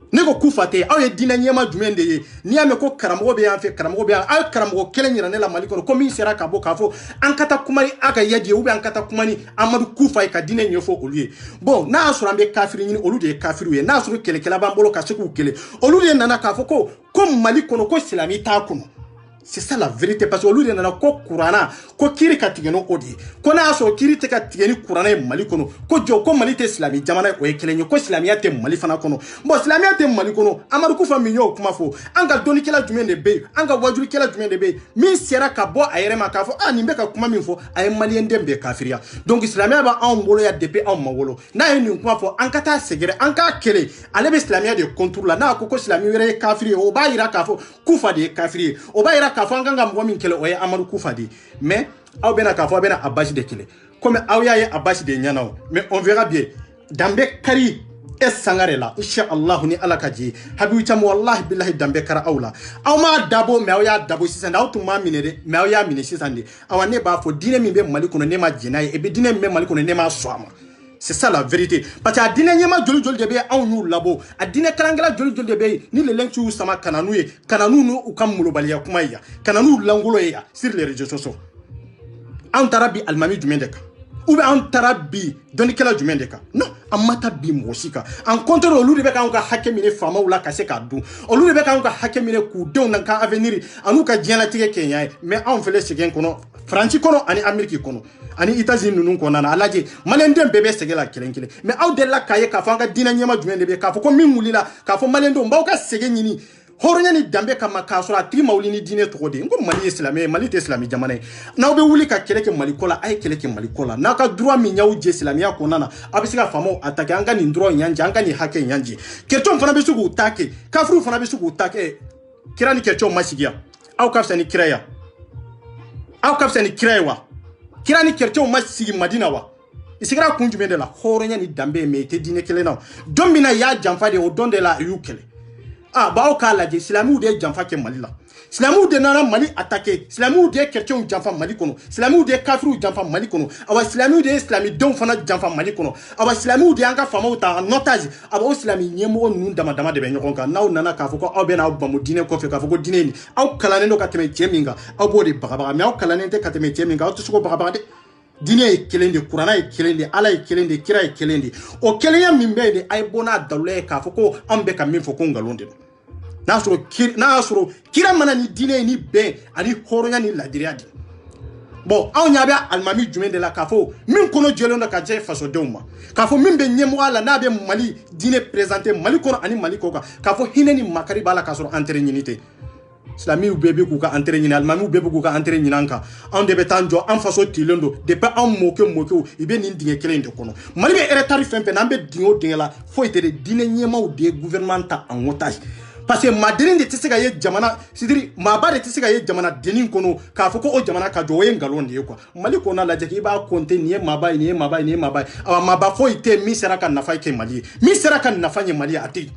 ne ko kufa tɛ aw ye diinɛ ɲɛma jumɛn de ye n'i y'a mɛn ko karamɔgɔ bɛ yan fɛ karamɔgɔ bɛ yan aw ye karamɔgɔ kelen yira ne la Mali kɔnɔ ko min sera ka bɔ k'a fɔ an ka taa kuma ni a ka yaji ye ou bien an ka taa kuma ni Amadu Kufa ye ka diinɛ ɲɛfɔ olu ye bon n'a y'a sɔrɔ an bɛ kafiri ɲini olu de ye kafiriw ye n'a y'a sɔrɔ kɛlɛkɛla b'an bolo ka se k'u kɛlɛ olu de nana k'a fɔ ko Mali kɔnɔ ko silamɛ t'a kɔnɔ. C'est ça la vérité parce que olu de nana ko kurana ko kiri ka tigɛ no o de ye ko n'a y'a sɔrɔ kiri tɛ ka tigɛ ni kurana ye Mali kɔnɔ ko jɔ ko Mali tɛ silamɛ jamana ye o ye kelen ye ko silamɛya tɛ Mali fana kɔnɔ bon silamɛya tɛ Mali kɔnɔ Amadu Kufa min y'o kuma fɔ an ka dɔnnikɛla jumɛn de bɛ yen an ka wajurukɛla jumɛn de bɛ yen min sera ka bɔ a yɛrɛ ma k'a fɔ nin bɛ ka kuma min fɔ a ye maliyɛn den bɛɛ kafiriya donc silamɛya b'anw bolo yan depuis anw ma wolo n'a ye nin kuma fɔ an ka taa sɛgɛrɛ an k'a kɛlɛ ale bɛ silamɛya de contour la n'a ko silamɛ wɛrɛ ye kafiri ye o b'a yira k'a fɔ Kufa de ye kafiri ye o b'a yira k'a fɔ an kan ka mɔgɔ min kɛlɛ o ye Amadu Kufa de mais aw bɛna k'a fɔ aw bɛna Abasi de kɛlɛ comme aw y'a ye Abasi de ɲɛna o mais on verra bien danbe kari sangare la inshallah ni ala ka ji habibu cham wallahi billahi dambe kara aw la aw ma dabo mais aw y'a dabo sisan aw tun ma minɛ de mais aw y'a minɛ sisan de aw ne b'a fɔ diinɛ min bɛ Mali kɔnɔ ne ma jɛn'a ye et puis diinɛ min bɛ Mali kɔnɔ ne ma sɔn a ma. C'est ça la vérité. Parce que a diinɛ ɲɛma joli joli de bɛ anw y'u labɔ a diinɛ kalankɛla joli joli de bɛ yen ni lɛlɛn y'u sama ka na n'u ye ka na n'u n'u ka molobaliya kuma ye yan ka na n'u langolo ye yan sur les réseaux sociaux anw taara bi alimami jumɛn de kan ou bien anw taara bi dɔnnikɛla jumɛn de kan non an ma taa bi mɔgɔ si kan en contre olu de bɛ k'anw ka hakɛ minɛ faamaw la ka se k'a dun olu de bɛ k'anw ka hakɛ minɛ k'u denw na ka avenir an'u ka diɲɛlatigɛ kɛ ɲa ye mais anw filɛ sɛgɛn kɔnɔ Faransi kɔnɔ ani Amérique kɔnɔ ani États-Unis ninnu kɔnɔna na a lajɛ maliyɛn den bɛɛ bɛ sɛgɛn la kelen kelen mais aw delila k'a ye k'a fɔ an ka diinɛ ɲɛma jumɛn de bɛ k'a fɔ ko min wulila k'a fɔ maliyɛn denw b'aw ka sɛgɛn ɲini hɔrɔnya ni danbe kama k'a sɔrɔ a tigi ma wuli ni diinɛ tɔgɔ de ye n ko Mali ye silamɛ ye Mali tɛ silamɛ jamana ye n'aw bɛ wuli ka kɛlɛ kɛ Mali ko la a ye kɛlɛ kɛ Mali ko la n'aw ka droit min y'aw jɛ silamɛya kɔnɔna na aw bɛ se ka faamaw attaquer an ka nin droit ɲanji an ka nin hakɛ ɲanji chrétiens fana bɛ se k'u ta kɛ kafiriw fana bɛ se k'u ta kɛ kira ni chrétiens ma sigi yan aw ka fisa ni kira ye aw ka fisa ni kira ye wa kira ni chrétiens ma sigi Madina wa i sigira kun jumɛn de la hɔrɔnya ni danbe mais i tɛ diinɛ kelen na don min na i y'a janfa de o don de la a y'u kɛlɛ b'aw k'a lajɛ silamɛw de ye janfa kɛ Mali la silamɛw de nana Mali attaquer silamɛw de ye chrétiens janfa Mali kɔnɔ silamɛw de ye kafiriw janfa Mali kɔnɔ awa silamɛw de ye silamɛdenw fana janfa Mali kɔnɔ awa silamɛw de y'an ka faamaw ta en otage awa o silamɛ ɲɛmɔgɔ ninnu dama dama de bɛ ɲɔgɔn kan n'aw nana k'a fɔ ko aw bɛna aw bamu diinɛ kɔfɛ k'a fɔ ko diinɛ in aw kalannen don ka tɛmɛ cɛ min kan aw b'o de bagabaga mais aw kalannen tɛ ka tɛmɛ cɛ min kan aw tɛ se k'o bagabaga dɛ diinɛ ye kelen de kuranna ye kelen de ala ye kelen de kira ye kelen de o kelenya min bɛ yen de a ye bɔ n'a dalula ye k'a fɔ ko an bɛ ka min fɔ ko nkalon de don n'a y'a sɔrɔ kira mana ni diinɛ ye ni bɛn ani hɔrɔnya ni ladiriya de bon anw ɲɛ bɛ alimami jumɛn de la k'a fɔ min kɔnɔ jɛlen don ka jɛ fasodenw ma k'a fɔ min bɛ ɲɛmɔgɔya la n'a bɛ Mali diinɛ présenter Mali kɔnɔ ani Mali kɔ kan k'a fɔ hinɛ ni makari b'a la k'a sɔrɔ entrée ɲini tɛ silamɛw bɛɛ bɛ k'u ka entrée ɲini alimamiw bɛɛ bɛ k'u ka entrée ɲini an kan anw de bɛ taa jɔ an faso tilen don depuis anw mɔkɛw i bɛ nin dingɛ kelen de kɔnɔ Mali bɛ retard fɛn fɛn na an bɛ dingɛ o dingɛ la foyi tɛ de diinɛ ɲɛmaw de ye gouvernement ta en otage parce que maadennin de tɛ se ka ye jamana c'est-à-dire maaba de tɛ se ka ye jamana dennin kɔnɔ k'a fɔ ko o jamana ka jɔ o ye nkalon de ye quoi Mali kɔnɔna lajɛ k'i b'a compter nin ye maaba ye nin ye maaba ye nin ye maaba ye awa maaba foyi tɛ min sera ka nafa kɛ Mali ye min sera ka nafa ɲɛ Mali ye a tɛ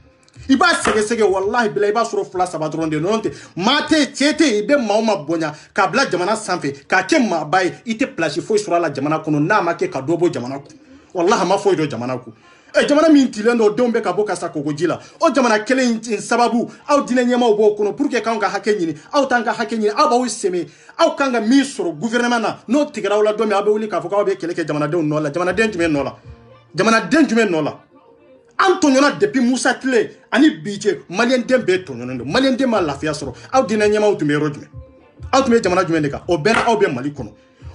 i b'a sɛgɛsɛgɛ wallahi bila i b'a sɔrɔ 2 3 dɔrɔn de non tɛ maa tɛ cɛ tɛ i bɛ maa ma bonya k'a bila jamana sanfɛ k'a kɛ maaba ye i tɛ place foyi sɔrɔ a la jamana kɔnɔ n'a ma kɛ ka dɔ bɔ jamana kun wallahi a ma foyi dɔn jamana kun jamana min tilen don denw bɛ ka bɔ ka sa kogoji la o jamana kelen in sababu aw dinɛ ɲɛmaw b'o kɔnɔ pour que k'anw ka hakɛ ɲini aw t'an ka hakɛ ɲini aw b'aw sɛmɛ aw kan ka min sɔrɔ gouvernement na n'o tigɛra aw la don min aw bɛ wuli k'a fɔ k'aw bɛ kɛlɛ kɛ jamanadenw nɔ la jamanaden jumɛn nɔ la jamanaden jumɛn nɔ la an tɔɲɔna depuis Musa Tile ani bi cɛ maliyɛn den bɛɛ tɔɲɔnen don maliyɛn den ma lafiya sɔrɔ aw dinɛ ɲɛmaw tun bɛ yɔrɔ jumɛn aw tun bɛ jamana jumɛn de kan o bɛɛ aw bɛ Mali kɔnɔ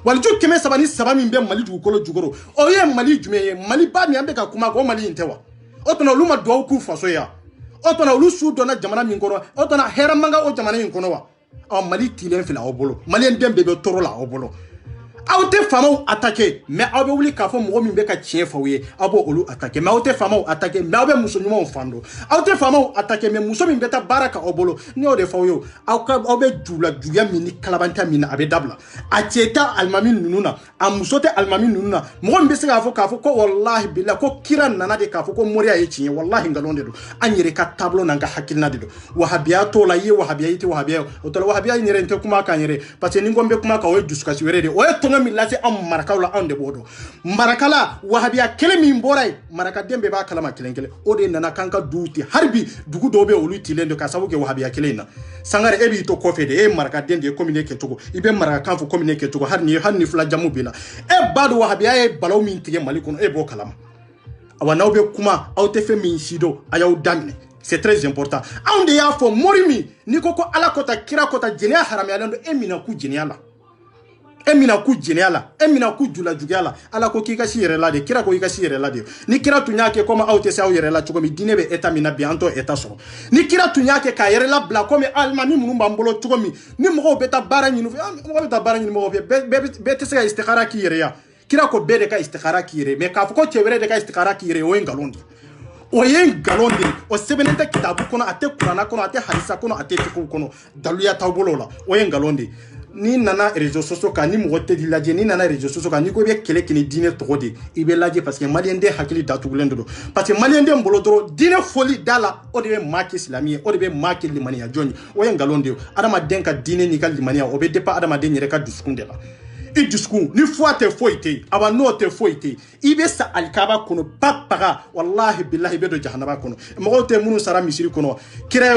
waliju 303 min bɛ Mali dugukolo jukɔrɔ o ye Mali jumɛn ye Mali ba min an bɛ ka kuma o Mali in tɛ wa o tuma olu ma duwawu k'u faso ye o tuma olu su donna jamana min kɔnɔ o tuma hɛrɛ man kan o jamana in kɔnɔ wa Mali tilen filɛ aw bolo maliyɛn den bɛɛ bɛ tɔɔrɔ la aw bolo aw tɛ faamaw attaquer mais aw bɛ wuli k'a fɔ mɔgɔ min bɛ ka tiɲɛ fɔ aw ye aw b'o olu attaquer mais aw tɛ faamaw attaquer mais aw bɛ muso ɲumanw fan don aw tɛ faamaw attaquer mais muso min bɛ taa baara kɛ aw bolo ni y'o de fɔ aw ye aw bɛ juya min ni kalabanta min na a bɛ dabila a cɛ tɛ alimami ninnu na a muso tɛ alimami ninnu na mɔgɔ min bɛ se k'a fɔ ko wallahi billahi ko kira nana de k'a fɔ ko moriya ye tiɲɛ ye wallahi nkalon de don an yɛrɛ ka taabolo n'an ka hakilina de don wahabiya t'o la i ye wahabiya i tɛ wahabiya ye o tɔ la wahabiya in yɛrɛ n tɛ kuma kan yɛrɛ parce que ni ko n bɛ kuma kan o ye dusukasi wɛrɛ de o ye tɔŋɔ min lase anw marakaw la anw de b'o dɔn marakala wahabiya kelen min bɔra ye marakaden bɛɛ b'a kalama kelen kelen o de nana kan ka duw ti haribi dugu dɔw bɛ olu tilen don ka sababu kɛ wahabiya kelen in na sangare e b'i to kɔfɛ de e ye marakaden de ye komi ne kɛcogo i bɛ marakakan fɔ komi ne kɛcogo hali ni fila jamu b'i la e b'a dɔn wahabiya ye balaw min tigɛ Mali kɔnɔ e b'o kalama awa n'aw bɛ kuma aw tɛ fɛn min si dɔn a y'aw daminɛ c'est très important anw de y'a fɔ mori min n'i ko ala kɔta kira kɔta jɛnɛya haramuyalen don e mina ku jɛnɛya la e mina ku jɛnɛya la e mina ku julajuguya la ala ko k'i ka si yɛrɛ la de kira ko i ka si yɛrɛ la de ni kira tun y'a kɛ comme aw tɛ se aw yɛrɛ la cogo min diinɛ bɛ état min na bi an t'o état sɔrɔ ni kira tun y'a kɛ k'a yɛrɛ labila comme alimami minnu b'an bolo cogo min ni mɔgɔw bɛ taa baara ɲini mɔgɔ bɛ taa baara ɲini mɔgɔw fɛ bɛɛ tɛ se ka istikhara k'i yɛrɛ ya kira ko bɛɛ de ka istikhara k'i yɛrɛ mais k'a fɔ ko cɛ wɛrɛ de ka istikhara k'i yɛrɛ o ye nkalon de o ye nkalon de o sɛbɛnnen tɛ kitabu kɔnɔ a tɛ kuranna kɔnɔ a tɛ hadisa kɔnɔ a tɛ fiqhu kɔnɔ daluya t'aw bolo o la o ye nkalon de ni nana réseaux sociaux kan ni mɔgɔ tɛ di lajɛ ni nana réseaux sociaux kan ni ko i bɛ kɛlɛ kɛ ni diinɛ tɔgɔ de i bɛ lajɛ parce que maliyɛn den hakili datugulen de don parce que maliyɛn den bolo dɔrɔn diinɛ foli da la o de bɛ maa kɛ silamɛ ye o de bɛ maa kɛ limaniya jɔn ye o ye nkalon de ye adamaden ka diinɛ n'i ka limaniya o bɛ dépend adamaden yɛrɛ ka dusukun de la i dusukun ni foi tɛ foyi tɛ yen aba n'o tɛ foyi tɛ yen i bɛ sa alikaba kɔnɔ ba paga wallahi billahi i bɛ don jahanaba kɔnɔ mɔgɔw tɛ minnu sara misiri kɔnɔ kira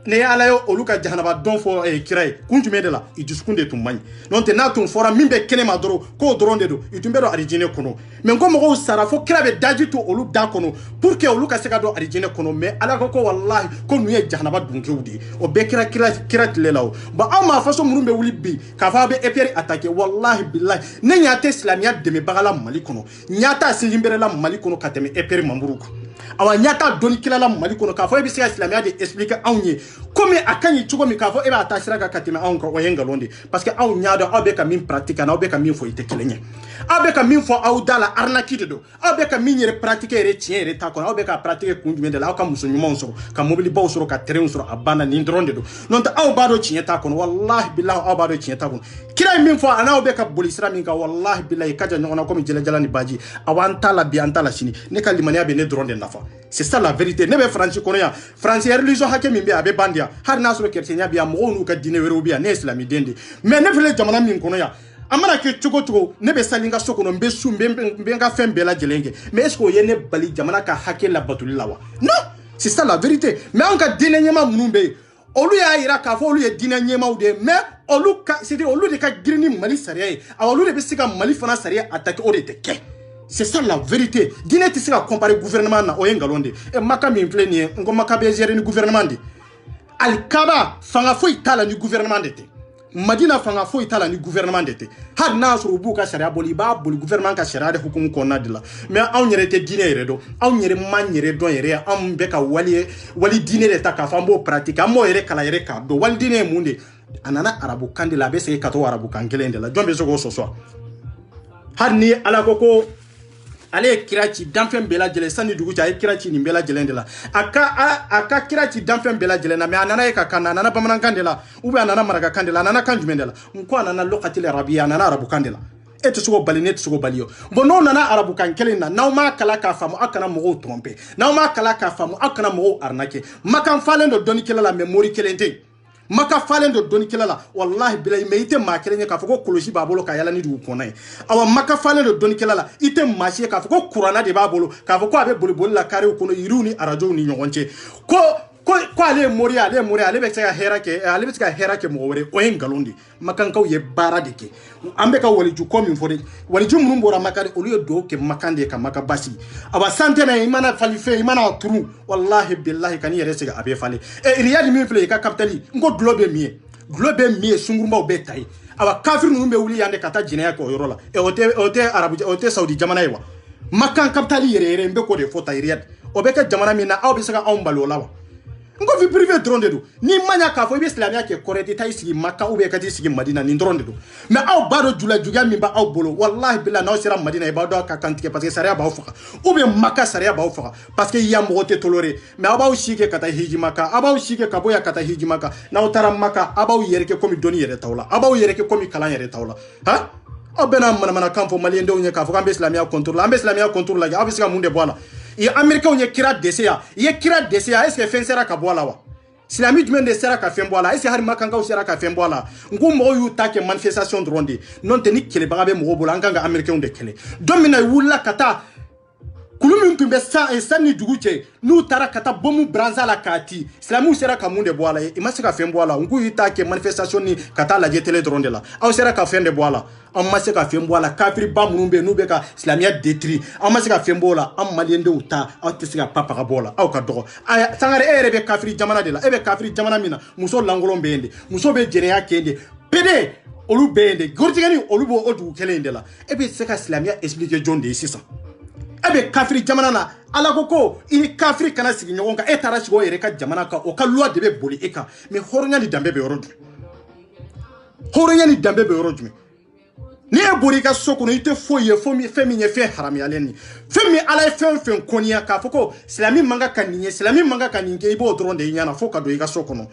ne ala ye olu ka jahanaba dɔn fɔ kira ye kun jumɛn de la i dusukun de tun man ɲi n'o tɛ n'a tun fɔra min bɛ kɛnɛ ma dɔrɔn k'o dɔrɔn de don i tun bɛ don arijinɛ kɔnɔ mais ko mɔgɔw sara fo kira bɛ daji to olu da kɔnɔ pour que olu ka se ka don arijinɛ kɔnɔ mais ala ko wallahi ko ninnu ye jahanaba dunkew de ye o bɛɛ kira tile la o bon anw maa faso minnu bɛ wuli bi k'a fɔ aw bɛ EPR attaquer wallahi billahi ne ɲa tɛ silamɛya dɛmɛbaga la Mali kɔnɔ ɲa t'a sinsin bɛrɛ la Mali kɔnɔ ka tɛmɛ EPR mamuru kan awa ɲa t'a dɔnnikɛla la Mali kɔnɔ k'a fɔ e bɛ se ka silamɛya de expliquer anw ye komi a ka ɲi cogo min k'a fɔ e b'a ta sira kan ka tɛmɛ anw kan o ye nkalon de parce que aw ɲa dɔn aw bɛ ka min pratique aw bɛ ka min fɔ i tɛ kelen ye aw bɛ ka min fɔ aw da la arnaque de don aw bɛ ka min yɛrɛ pratique yɛrɛ tiɲɛ yɛrɛ t'a kɔnɔ aw bɛ ka pratique kun jumɛn de la aw ka muso ɲumanw sɔrɔ ka mobilibaw sɔrɔ ka terrainw sɔrɔ a banna nin dɔrɔn de don n'o tɛ aw b'a dɔn tiɲɛ t'a kɔnɔ wallahi billahi aw b'a dɔn tiɲɛ t'a kɔnɔ kira ye min fɔ a n'aw bɛ ka boli sira min kan wallahi billahi ka jan ɲɔgɔn na komi jɛlɛjala ni baji aw an t'a la bi an t'a la sini ne ka limaniya bɛ ne dɔrɔn de nafa c'est ça la vérité ne bɛ Faransi kɔnɔ yan Faransi religion hakɛ min bɛ a bɛ ban di yan hali n'a sɔrɔ chrétien bi yan mɔgɔw n'u ka diinɛ wɛrɛw bi yan ne ye silamɛden de mais ne filɛ jamana min kɔnɔ yan a mana kɛ cogo cogo ne bɛ sali n ka so kɔnɔ n bɛ su n bɛ n ka fɛn bɛɛ lajɛlen kɛ mais est ce que o ye ne bali jamana ka hakɛ labatoli la wa non c'est ça la vérité mais anw ka diinɛ ɲɛmaa minnu bɛ yen olu y'a yira k'a fɔ olu ye diinɛ ɲɛmaaw de ye mais olu ka c'est-à-dire olu de ka girin ni Mali sariya ye awa olu de bɛ se ka Mali fana sariya attaquer o de tɛ kɛ c'est ça la vérité diinɛ tɛ se ka comparer gouvernement na o ye nkalon de ye Maka min filɛ nin ye n ko Maka bɛ gérer ni gouvernement de Alikaba fanga foyi t'a la ni gouvernement de tɛ Madina fanga foyi t'a la ni gouvernement de tɛ hali n'a sɔrɔ u b'u ka sariya boli i b'a boli gouvernement ka sariya de hukumu kɔnɔna de la mais anw yɛrɛ tɛ diinɛ yɛrɛ dɔn anw yɛrɛ man yɛrɛ dɔn yɛrɛ anw bɛ ka wali diinɛ de ta k'a fɔ an b'o pratique an b'o yɛrɛ kalan yɛrɛ k'a dɔn wali diinɛ ye mun de a nana arabukan de la a bɛ segin ka to arabukan kelen de la jɔn bɛ se k'o sɔsɔ hali ni ala ko ale ye kira ci danfɛn bɛɛ lajɛlen sani dugu cɛ a ye kira ci nin bɛɛ lajɛlen de la a ka kira ci danfɛn bɛɛ lajɛlen na mais a nana ye ka kan na a nana bamanankan de la ou bien a nana marakakan de la a nana kan jumɛn de la n ko a nana lokati arabiya a nana arabukan de la e te sogo bali ne te sogo bali yo bon non nana arabu kan kelen na naw ma kala ka famu akana mo tromper naw ma kala ka famu akana mo arnaquer makan falen do doni kala la memory kelente maka falen do doni kala la wallahi bilay me ite ma kelen ka foko koloji babolo ka yala ni du konay awa maka falen do doni kala la ite machi ka foko kurana de babolo ka foko abe boli la kare kono yiruni arajo ni nyonche ko ale mori ale be se ka hera ke mo wore o en galondi makan kaw ye bara de ke ambe ka wali ju ko min fode wali ju mun bora makade o liyo do ke makande ka maka basi aba sante na imana falife imana turu wallahi billahi kan yere se ga abe fali e riyadi min fle ka kapitali ngo globe mie sungurumba be tay aba kafir nu be wuli yande kata jinaya ko yorola e ote arabu ote saudi jamana yiwa makan kapitali yere mbe ko de fota riyad o be ka jamana mina aw be se ka on balola wa ngo vi privé drone de do ni manya ka fo be islamia ke korete tay sigi makka ou be kati sigi madina ni drone de do mais aw bado jula juga min ba aw bolo wallahi billah naw sira madina e ba do ka kantike parce que saria ba faka ou be makka saria ba faka parce que ya mote toloré mais abaw shike kata hiji makka abaw shike ka boya kata hiji makka naw tara makka abaw yereke komi doni yere tawla abaw yereke komi kalan yere tawla ha aw bena mana kan fo malien do nya ka fo kan be islamia contrôle ambe islamia contrôle la aw be sika munde boala et américain on y kira DCA y kira DCA est-ce que fin sera ka boala wa silami du de sera ka fin boala est-ce que har makanga sera ka fin boala ngum mo yu ta ke manifestation dronde non teni kele bagabe mo bola nganga américain de kele domina wula kata kulumi tumbe sa ni duguche nu tara kata bomu branza la kati islamu sera ka munde boala e ma sera fin boala ngu ita ke manifestation ni kata la jetele dronde la aw sera ka fin de boala am ma sera ka fin boala kafiri ba munumbe nu be ka islamia détruit am ma sera ka fin boala am maliende uta aw te sera papa ka boala aw ka dogo aya sangare ere be kafiri jamana de la ebe kafiri jamana mina muso langolo mbende muso be jereya kende pede olu bende gortigani olu bo odu kelende la ebe sera islamia expliquer jonde sisa ebe kafiri jamana na ala ko ini kafiri kana sigi nyogonka etara sigo yere ka jamana ka o ka loi de be boli eka mais horonya ni dambe be yorodu ni e bori ka sokono ite foye fomi femi nye fe haram ya leni femi ala fen konia ka foko islami manga kaninye islami manga kaninge ibo dronde nyana foka do iga sokono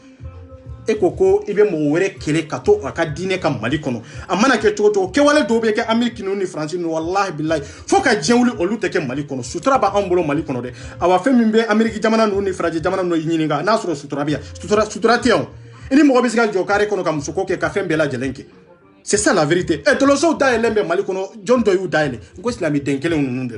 e koko ibe mo were kele kato aka dine ka mali kono amana ke toto ke wale do be ke ameriki no ni france no wallahi billahi foka jenwuli olu te ke mali kono sutura ba ambolo mali kono de awa femi be ameriki jamana no ni france jamana no yininga na suro sutura bia sutura tião ini mo bisgal jokare kono kam suko ke ka fembe la jelenke. C'est ça la vérité. Et de l'osso d'aile mais malikono John Doyou d'aile. Ngo islami denkele nunde.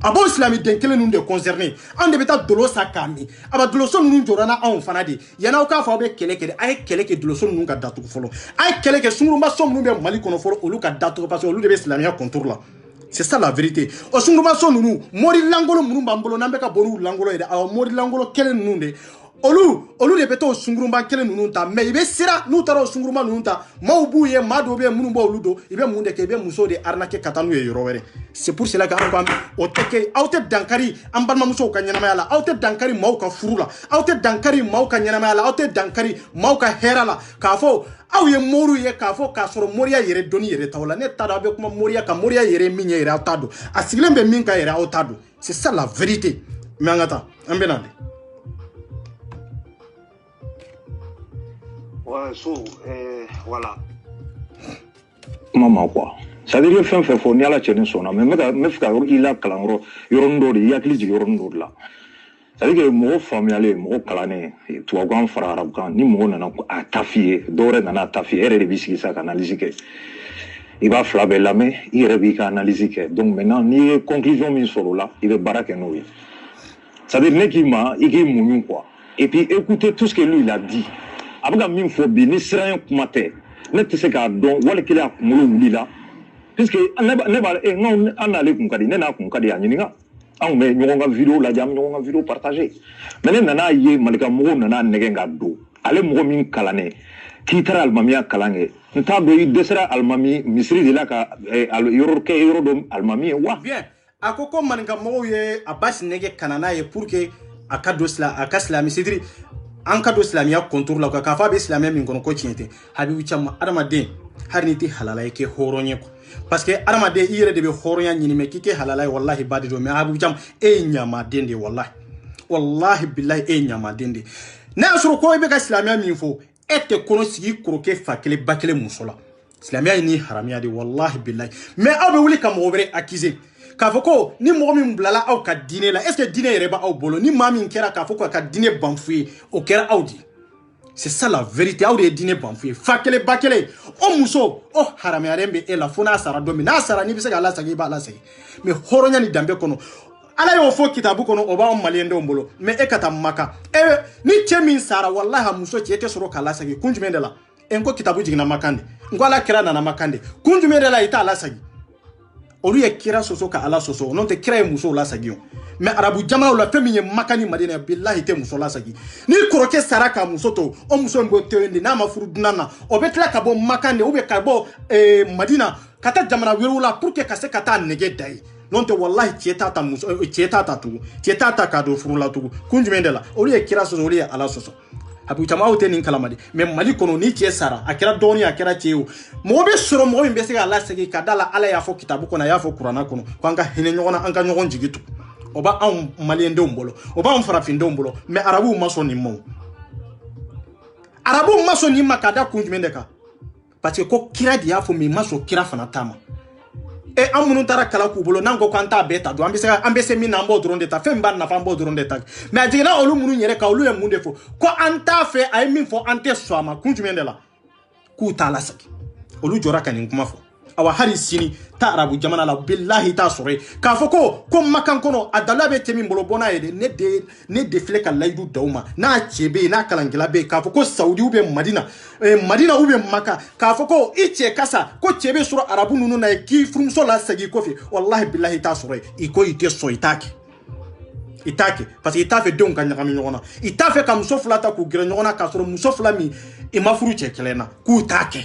Abo islami denkele nunde concerné. Ande beta dolo sakami. Aba dolo so nunde jorana on fanadi. Yana oka fa be keleke ay keleke dolo so nunga datu folo. Ay keleke sumurumba so nunde malikono folo oluka datu parce que olu de islamia contour là. C'est ça la vérité. O sumurumba so nunu mori langolo murumba mbolo nambeka bonu langolo ede. Awa mori langolo kele nunde. Olu de beto sungurumba kele nununta mais ibe sira nu taro sungurumba nununta maubu ye madobe munumba oludo ibe munde ke ibe muso de arnaque katanu ye yorowere c'est pour cela que on oteke auté dankari ambalma muso ka nyanama yala auté dankari mauka furula auté dankari mauka nyanama yala auté dankari mauka herala kafo aw ye moru ye kafo ka soro moria yere doni yere tawla ne tada be kuma moria ka moria yere minye yere atado asiglembe minka yere atado c'est ça la vérité mangata ambenande. Ouais, voilà. Maman quoi. Ça veut dire que fin faut ni ala chene sona mais me fika ila kalangro yorondo di yakli ji yorondo la. Ça veut dire que mo familiale mo kalane to agwan fara arabkan ni mo na a tafie dore na tafie ere de bisiki sa analyse ke. Il va flaber la main, il rebi ka analyse ke. Donc maintenant ni conclusion min solo là, il va baraka no. Ça veut dire nekima iki munyu quoi. Et puis écoutez tout ce que lui il a dit. Abaga min fo bi ni siran kumate ne te se ka don wala kila kumulu wulila puisque ne ba non anale kun kadi ne na kun kadi anyinga an me nyonga video la jam nyonga video partager mais ne nana ye malika mo nana nege nga do ale mo min kalane ki tara almamia kalange nta do yi desera almami misri de la ka al yoro ke yoro do almami wa bien akoko maninga mo ye abas nege kanana ye pour que akadosla akasla misidri an ka do islamia contour la ka fa be islamia min kono ko tiente habibu chama adama den harniti halala yake horonye ko parce que adama de ire de be horonya nyini me kike halala wallahi badi do me habibu cham e nyama dende wallahi billahi e nyama dende na asuro ko be ka islamia min fo ete kono sigi kroke fakele bakele musola silamɛya ni haramiya de wallahi billahi mais aw bɛ wuli ka mɔgɔ wɛrɛ accuser k'a fɔ ko ni mɔgɔ min bilala aw ka diinɛ la est ce que diinɛ yɛrɛ b'aw bolo ni maa min kɛra k'a fɔ ko ka diinɛ ban fu ye o kɛra aw de c'est ça la vérité aw de ye diinɛ ban fu ye fa kelen ba kelen o muso o haramuyalen bɛ e la fo n'a sara don min n'a sara n'i bɛ se k'a lasegin i b'a lasegin mais hɔrɔnya ni danbe kɔnɔ ala y'o fɔ kitabu kɔnɔ o b'anw maliyɛndenw bolo mais e ka taa maka ni cɛ min sara wallahi a muso cɛ tɛ sɔrɔ k'a lasegin kun jumɛn de la n ko kitabu jiginna makan de n ko ala kira nana makan de kun jumɛn de la i t'a lasegin olu ye kira soso ka ala soso n'o tɛ kira ye muso lasegin o mais arabu jamanaw la fɛn min ye maka ni madina billahi tɛ muso lasegin ni kɔrɔkɛ sara ka muso to o muso in bɛ to yen de n'a ma furu dunan na o bɛ tila ka bɔ makan de ou bien ka bɔ madina ka taa jamana wɛrɛw la pour que ka se ka taa nɛgɛ da ye n'o tɛ wallahi cɛ t'a ta muso cɛ t'a ta tugun cɛ t'a ta k'a don furu la tugun kun jumɛn de la olu ye kira soso olu ye ala soso abu caman aw tɛ nin kalama de mais mali kɔnɔ ni cɛ sara a kɛra dɔɔni a kɛra cɛ ye o mɔgɔ bɛ sɔrɔ mɔgɔ min bɛ se k'a lasegin ka da la ala y'a fɔ kitabu kɔnɔ a y'a fɔ kuranna kɔnɔ ko an ka hinɛ ɲɔgɔn na an ka ɲɔgɔn jigi tugun o b'anw maliyɛndenw bolo o b'anw farafindenw bolo mais arabuw ma sɔn nin ma o arabuw ma sɔn nin ma k'a da kun jumɛn de kan parce que ko kira de y'a fɔ mais ma sɔn kira fana ta ma an minnu taara kala k'u bolo n'an ko k'an t'a bɛɛ ta don an bɛ se min na an b'o dɔrɔn de ta fɛn min b'a nafa an b'o dɔrɔn de ta mais a jiginna olu minnu yɛrɛ kan olu ye mun de fɔ ko an t'a fɛ a ye min fɔ an tɛ sɔn a ma kun jumɛn de la k'u t'a lasegin olu jɔra ka nin kuma fɔ awa hali sini ta arabu jamana la billahi t'a sɔrɔ ye k'a fɔ ko makan kɔnɔ a daluya bɛ cɛ min bolo bɔ n'a ye de ne de filɛ ka layidu d'aw ma n'a cɛ bɛ yen n'a kalankɛla bɛ yen k'a fɔ ko saudi ou bien madina ou bien maka k'a fɔ ko i cɛ kasa ko cɛ bɛ sɔrɔ arabu ninnu na ye k'i furumuso lasegin kɔfɛ wallahi billahi t'a sɔrɔ ye i ko i tɛ sɔn i t'a kɛ i t'a kɛ parce que i t'a fɛ denw ka ɲagami ɲɔgɔn na i t'a fɛ ka muso fila ta k'u gɛrɛ ɲɔgɔn na k'a sɔrɔ muso fila min i ma furu cɛ kelen na k'u t'a kɛ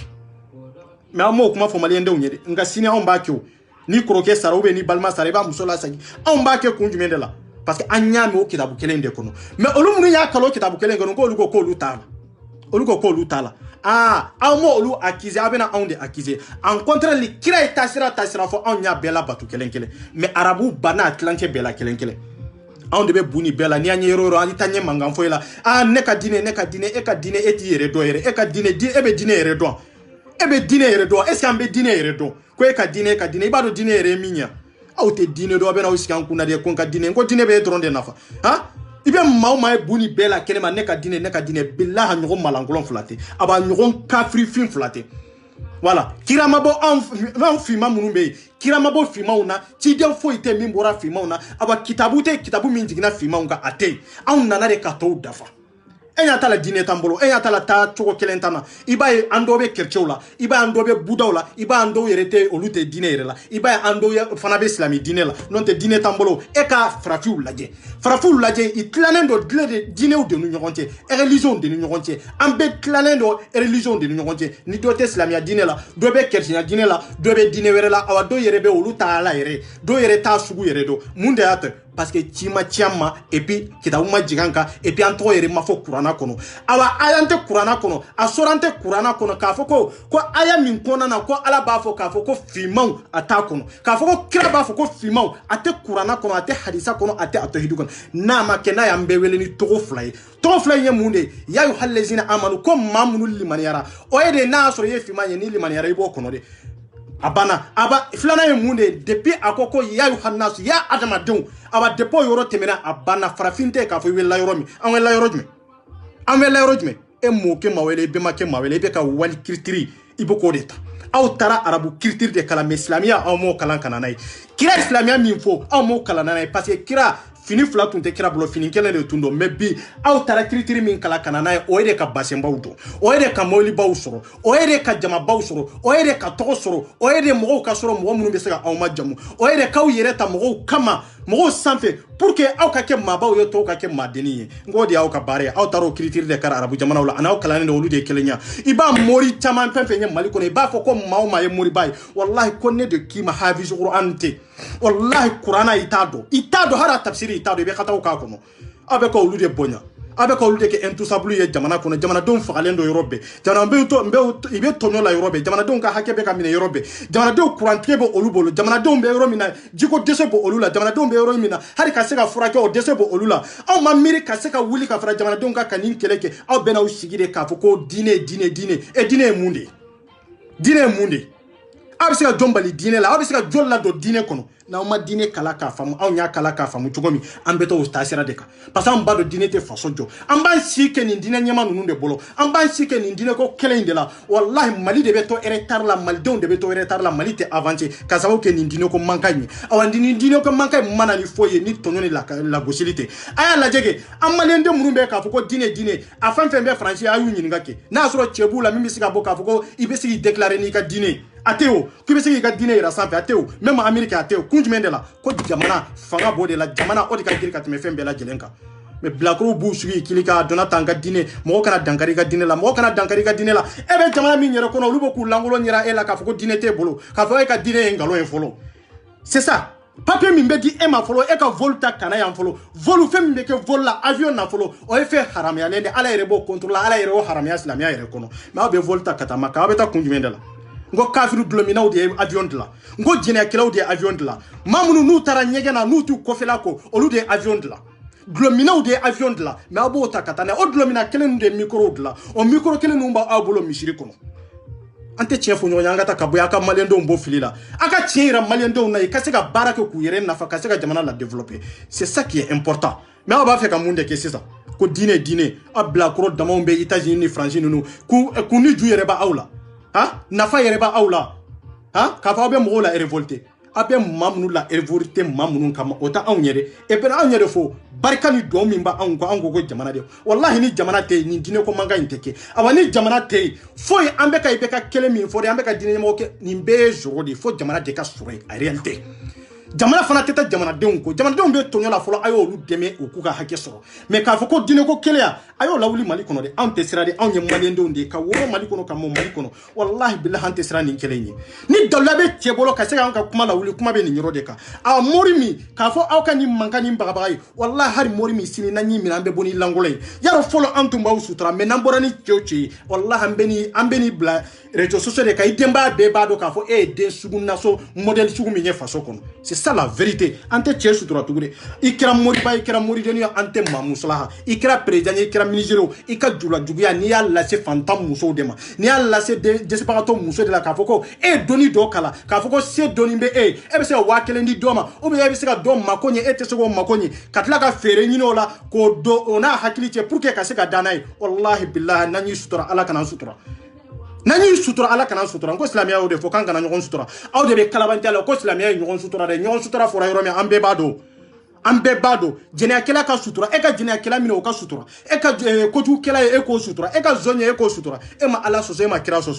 mais an m'o kuma fɔ maliyɛndenw ye de nka sini anw b'a kɛ o ni kɔrɔkɛ sara ou bien ni balima sara i b'a muso lasegin anw b'a kɛ kun jumɛn de la parce que an y'a mɛn o kitabu kelen de kɔnɔ mais olu minnu y'a kalan o kitabu kelen kɔnɔ k'olu ko k'olu t'a la olu ko k'olu t'a la aw m'olu accuser aw bɛna anw de accuser en contraire ni kira ye taasira fɔ anw y'a bɛɛ la bato kelen kelen mais arabu banna a tilancɛ bɛɛ la kelen kelen anw de bɛ bu ni bɛɛ la ni an ye yɔrɔ yɔrɔ an t'a ɲɛ mankan foyi la ne ka diinɛ e ka diinɛ e t'i yɛrɛ dɔn yɛrɛ e ka diinɛ e bɛ diinɛ yɛrɛ dɔn e bɛ diinɛ yɛrɛ dɔn est ce que an bɛ diinɛ yɛrɛ dɔn ko e ka diinɛ i b'a dɔn diinɛ yɛrɛ ye min ye aw tɛ diinɛ dɔn aw bɛ n'aw sigi an kunna de ko n ka diinɛ ko diinɛ bɛ e dɔrɔn de nafa i bɛ maa o maa ye bu ni bɛɛ la kɛnɛma ne ka diinɛ bilahi ɲɔgɔn malankolon fila tɛ a b'a ɲɔgɔn kafirifin fila tɛ voilà kira ma bɔ anw finma minnu bɛ yen kira ma bɔ finmaw na ciden foyi tɛ min bɔra finmaw na a b'a kitabu min jiginna finmaw kan a tɛ yen anw nana de ka tɔw dafa e y'a ta la diinɛ t'an bolo e y'a ta la taa cogo kelen tan na i b'a ye an dɔw bɛ chrétienw la i b'a ye an dɔw bɛ budaw la i b'a ye an dɔw yɛrɛ tɛ olu tɛ diinɛ yɛrɛ la i b'a ye an dɔw fana bɛ silamɛ diinɛ la n'o tɛ diinɛ t'an bolo e ka farafinw lajɛ i tilalen don diinɛw de ni ɲɔgɔn cɛ religions de ni ɲɔgɔn cɛ an bɛɛ tilalen don religions de ni ɲɔgɔn cɛ ni dɔ tɛ silamɛya diinɛ la dɔ bɛ chrétien diinɛ la dɔ bɛ diinɛ wɛrɛ la awa dɔw yɛrɛ bɛ olu t'a ala yɛrɛ dɔw yɛrɛ t'a sugu yɛrɛ dɔn mun de y'a to parce que ci ma ci an ma et puis kitabu ma jigin an kan et puis an tɔgɔ yɛrɛ ma fɔ kuranna kɔnɔ awa aya n tɛ kuranna kɔnɔ a sɔrɔ an tɛ kuranna kɔnɔ k'a fɔ ko aya min kɔnɔna na ko ala b'a fɔ k'a fɔ ko finmanw a t'a kɔnɔ k'a fɔ ko kira b'a fɔ ko finmanw a tɛ kuranna kɔnɔ a tɛ hadisa kɔnɔ a tɛ a tɔhidu kɔnɔ n'a ma kɛ n'a y'an bɛɛ wele ni tɔgɔ fila ye tɔgɔ fila in ye mun de ye ya yu halezina amanu ko maa minnu limaniyara o ye de n'a y'a sɔrɔ i ye finman ye ni limaniyara i b'o kɔnɔ de a banna filanan ye mun de ye depuis a ko ya yu hannasu ya adamadenw aba depuis o yɔrɔ tɛmɛna a banna farafin tɛ k'a fɔ i wele yɔrɔ min an wele yɔrɔ jumɛn e mɔkɛ ma wele i bɛnbakɛ ma wele i bɛ ka wali kiritiri i bɛ k'o de ta aw taara arabu kiritiri de kalan mais silamɛya aw m'o kalan ka na n'a ye kira ye silamɛya min fɔ aw m'o kalan n'a ye parce que kira fini fila tun tɛ kira bolo fini kelen de tun don mais bi aw taara kiritiri min kalan ka na n'a ye o ye de ka basenbaw dɔn o ye de ka mɔbilibaw sɔrɔ o ye de ka jamabaw sɔrɔ o ye de ka tɔgɔ sɔrɔ o ye de mɔgɔw ka sɔrɔ mɔgɔ minnu bɛ se ka aw majamu o ye de k'aw yɛrɛ ta mɔgɔw kama mɔgɔw sanfɛ pour que aw ka kɛ maabaw ye tɔw ka kɛ maadenni ye n k'o de y'aw ka baara ye aw taara o kiritiri de kari arabu jamanaw la a n'aw kalannen de olu de ye kelen ye i b'a mori caman fɛn fɛn ye mali kɔnɔ i b'a fɔ ko maa o maa ye moriba ye wallahi ko ne de k'i ma hafizu Qur'an tɛ wallahi kuranna i t'a dɔn hali a tafsiri i t'a dɔn i bɛ ka taa k'a kɔnɔ aw bɛ ka olu de bonya aw bɛ ka olu de kɛ intouchable ye jamana kɔnɔ jamanadenw fagalen don yɔrɔ bɛɛ i bɛ tɔɲɔ la yɔrɔ bɛɛ jamanadenw ka hakɛ bɛ ka minɛ yɔrɔ bɛɛ jamanadenw kurantigɛ bɛ olu bolo jamanadenw bɛ yɔrɔ min na jiko dɛsɛ bɛ olu la jamanadenw bɛ yɔrɔ min na hali ka se ka furakɛ o dɛsɛ bɛ olu la aw ma miiri ka se ka wuli ka fara jamanadenw kan ka nin kɛlɛ kɛ aw bɛn'aw sigi de k'a fɔ ko diinɛ ye mun de ye Dine munde. Abisi ka jombali dine la, abisi ka jolla do dine kono. Na uma dine kala ka famu, au nya kala ka famu chugomi, ambeto ustasira deka. Pasa amba do dine te fasojo. Amba sike ni dine nyama nunde bolo. Amba sike ni dine ko kele indela. Wallahi mali de beto eretar la mali don de beto eretar la mali te avance. Kasawo ke ni dine ko mankanyi. Awan dine ko mankanyi mana ni foye ni tonyo ni la gosilite. Aya la jege, amalende murumbe ka fuko dine afan fembe franchi ayu nyingake. Na asuro chebu la mimi sika boka fuko ibesi déclarer ni ka dine. Ateo, qui veut dire que dîner est rassemblé ateo, même en Amérique ateo, kunjumendela, ko jamana, fanga bode la jamana, odika kirika te me fembe la jelenka. Mais blakro bouchuri kilika donatanga dîner, mo kana dankari ka dîner la, mo kana dankari ka dîner la. Ebe jamana mi nyere kono lubo ku langolo nyera ela ka foko dîner te bolo, ka fo ka dîner ngalo en folo. C'est ça. Papier mimbe di ema folo e ka volta kana yan folo. Volu fe mimbe ke vola avion na folo, o e fe haram ya lende ala erebo contrôle ala ero haram ya islamia ere kono. Mais obe volta katama ka obe ta kunjumendela. Ngo kafiru dulomina de avion de la ngo jene kelaw de avion de la mamunu nu tara nyegena nu tu kofela ko olu de avion de la dulomina de avion de la mais abo ta katane o dulomina kelen de micro de la o micro kelen nu ba abulo mishiri kono ante chefo nyo nyanga ta kabuya ka malendo mbo filila aka chira malendo na ikaseka baraka ku yere na fakaseka jamana la développer c'est ça qui est important mais on va faire comme monde que c'est ça ko dîner a blakro damombe États-Unis ni France nu ku ni ju yere ba awla ha nafa yere ba awla ha ka fa be mo la révolté abe mamnu la révolté mamnu kama ota anyere e be anyere fo barkani do mi ba ango go jamana de wallahi ni jamana te ni dine ko manga inteke awani jamana te fo ambe ka ibe ka kele mi fo ambe ka dine mo ke ni be jodi fo jamana de ka sure en réalité jamana fana teta jamana de ko jamana de be tonyo la fo ayo lu deme o ku ka hake soro mais ka fo ko dine ko kele ya ayo lawli mali kono de ante sirade anye mali ndo de ka wo mali kono ka mo mali kono wallahi billahi ante sirade ni kele ni dolabe tiebolo ka sega ka kuma lawli kuma be ni nyoro de ka a morimi ka fo aw ka ni mankani mbagabayi wallahi har morimi sini na nyi mirambe boni langolay yaro folo antumba usutra mais namborani chochi wallahi ambeni bla réseaux sociaux de ka idemba be bado ka fo e de suguna so model sugumi nye faso kono c'est ça la vérité ante che sutura tugure ikra moriba ikra morideni ante mamusalaha ikra président ikra ministre ikra jula juguya ni ya lase fantam muso de ma ni ya lase desperato muso de la ka fo ko e doni do kala ka fo ko se doni be e be se wa kelendi doma o be se ka dom makonye e te se go makonye katla ka fere nyino la ko do ona hakilite pour que ka se ka danai wallahi billahi nani sutura ala kana sutura nani sutura ala kana sutura ko islamia o de fo kan kana nyon sutura aw de be kalabante ala ko islamia nyon sutura de nyon sutura fo rayro me ambe bado jene akela ka sutura e ka jene akela mino ka sutura e ka ko ju kela e ko sutura e ka zonye e ko sutura e ma ala so ma kira so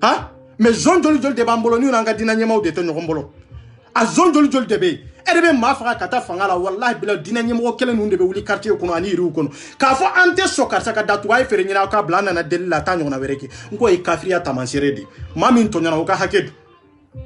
ha mais zon joli de bambolo ni nga dina nyema o de to nyombolo a zon joli de be e de be ma fa kata fangala wallahi bila dina nyema o kele nu de be wuli quartier ko no ani ru ko no ka fo ante so karsa ka datu ay fere nyina ka blana na delila tanyo na wereki ngo e kafiriya tamansiredi mami to nyana o ka hakedu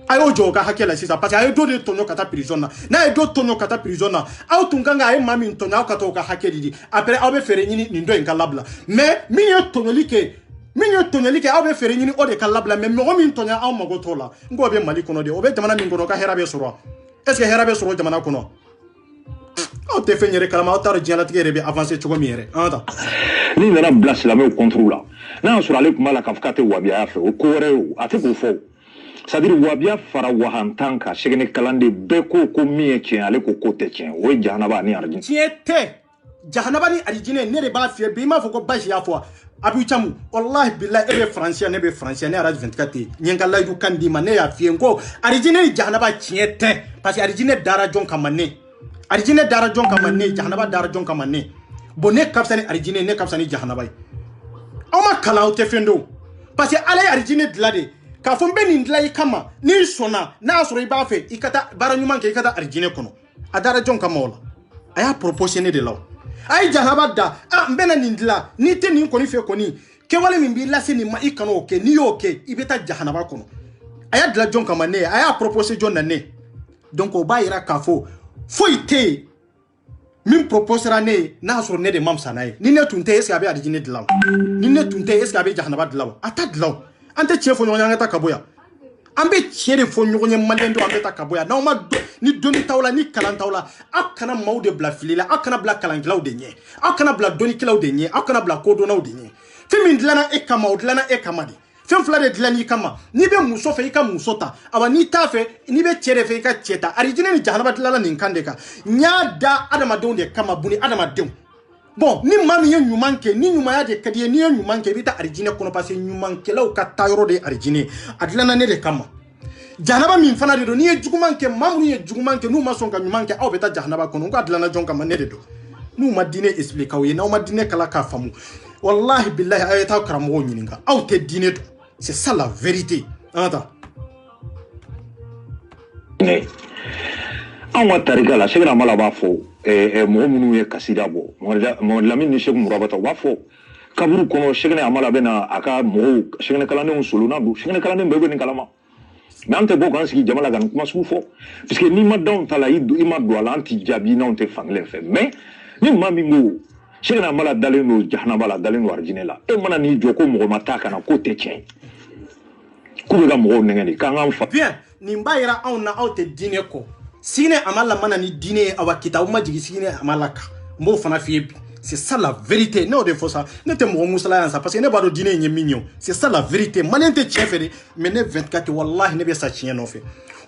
ayo joka hakela sisa parce ayo do de tonyo kata prison na ayo do tonyo kata prison na ayo tunganga ayo mami tonyo kata o ka hakeli après ayo be fere nyini ndo en kalabla mais minyo tonyo like ayo be fere nyini o de kalabla mais mo min tonyo ayo magotola ngo be mali kono de o be jamana min kono ka herabe soro est ce que herabe soro jamana kono o te fenyere kalama o tar jala tigere be avancer chogo miere anda ni nana blast la me contrôle na sur aller kuma la kafkate wabia afa o kore ate ko fo c'est-à-dire wabia fara wahantanka shegene kalande beko ko miye tien ale ko kote tien o jahanaba ni arjin tiete jahanaba ni arjine ne re ba fie bi ma foko bashi ya fo abu chamu wallahi billahi ebe français ne araj 24 nyenga la du kandi mane ya fie ngo arjine jahanaba tiete parce que arjine dara jon kamane jahanaba dara jon kamane bonne kapsani arjine ne kapsani jahanaba ama kala o te fendo parce que ale arjine dlade ka fo be ni ndlai kama ni sona na soro iba fe ikata baranyuman ke ikata arjine kono adara jon kama wala aya proportionné de law ay jahanaba da mbena ni ndla ni te ni koni fe koni ke wale min bi lase ni ma ikano oke ni yoke ibeta jahanaba kono aya dla jon kama ne aya proposé jon na ne donc o ba ira ka fo ite min proposera ne na soro ne de mamsa nae ni ne tunte est-ce abe arjine de law ni ne tunte est-ce abe jahanaba de law ata de law ante chefo nyanga ta kaboya ambe chere fo nyonye malendo ambe ta kaboya na ma ni doni tawla ni kalan tawla akana maude bla filila akana bla kalan glaw de nye akana bla doni klaw de nye akana bla kodo na de nye femi ndlana e kama odlana e kamadi fɛn fila de dilanni kama n'i bɛ muso fɛ i ka muso ta awa n'i t'a fɛ n'i bɛ cɛ de fɛ i ka cɛ ta arijinɛ ni jahanaba dilanna nin kan de kan n y'a da adamadenw de kama buni adamadenw bon ni maa min ye ɲuman kɛ ni ɲumanya de ka di ye n'i ye ɲuman kɛ i bɛ taa arijinɛ kɔnɔ parce que ɲumankɛlaw ka taa yɔrɔ de ye arijinɛ a dilanna ne de kama jahanaba min fana de don n'i ye juguman kɛ maa minnu ye juguman kɛ n'u ma sɔn ka ɲuman kɛ aw bɛ taa jahanaba kɔnɔ u ka dilanna jɔn kama ne de don n'u ma diinɛ expliquer aw ye n'aw ma diinɛ kala k'a faamu wallahi billahi a ye taa karamɔgɔw ɲininka aw tɛ diinɛ don c'est ça la vérité an ka taa anw ka tarika la Sɛgɛna Amala b'a fɔ mɔgɔ minnu ye kasida bɔ Mamadu Lamini ni Sɛki Murabata u b'a fɔ kaburu kɔnɔ Sɛgɛna Amala bɛna a ka mɔgɔw Sɛgɛnɛ kalandenw solonna don Sɛgɛnɛ kalanden bɛɛ bɛ nin kalama mais an tɛ bɔ k'an sigi jama la ka nin kuma sugu fɔ parce que n'i ma d'anw ta la i ma don a la an tɛ jaabi n'anw tɛ fankelen fɛ mais ni maa min ko Sɛgɛna Amala dalen don jahanaba la dalen don arijinɛ la e mana n'i jɔ ko mɔgɔ ma taa kana ko tɛ tiɲɛ k'u bɛ ka mɔgɔw nɛgɛ de k'an k'an fa bien nin b'a yira anw na aw tɛ diinɛ kɔ Sɛgɛna Amala mana ni diinɛ ye awa kitabu ma jigin Sɛgɛna Amala kan n b'o fana f'i ye bi c'est ça la vérité ne y'o de fɔ sa ne tɛ mɔgɔ musala yan sa parce que ne b'a dɔn diinɛ in ye min ye c'est ça la vérité maliyɛn tɛ tiɲɛ fɛ de mais ne 24 wallahi ne bɛ sa tiɲɛ nɔfɛ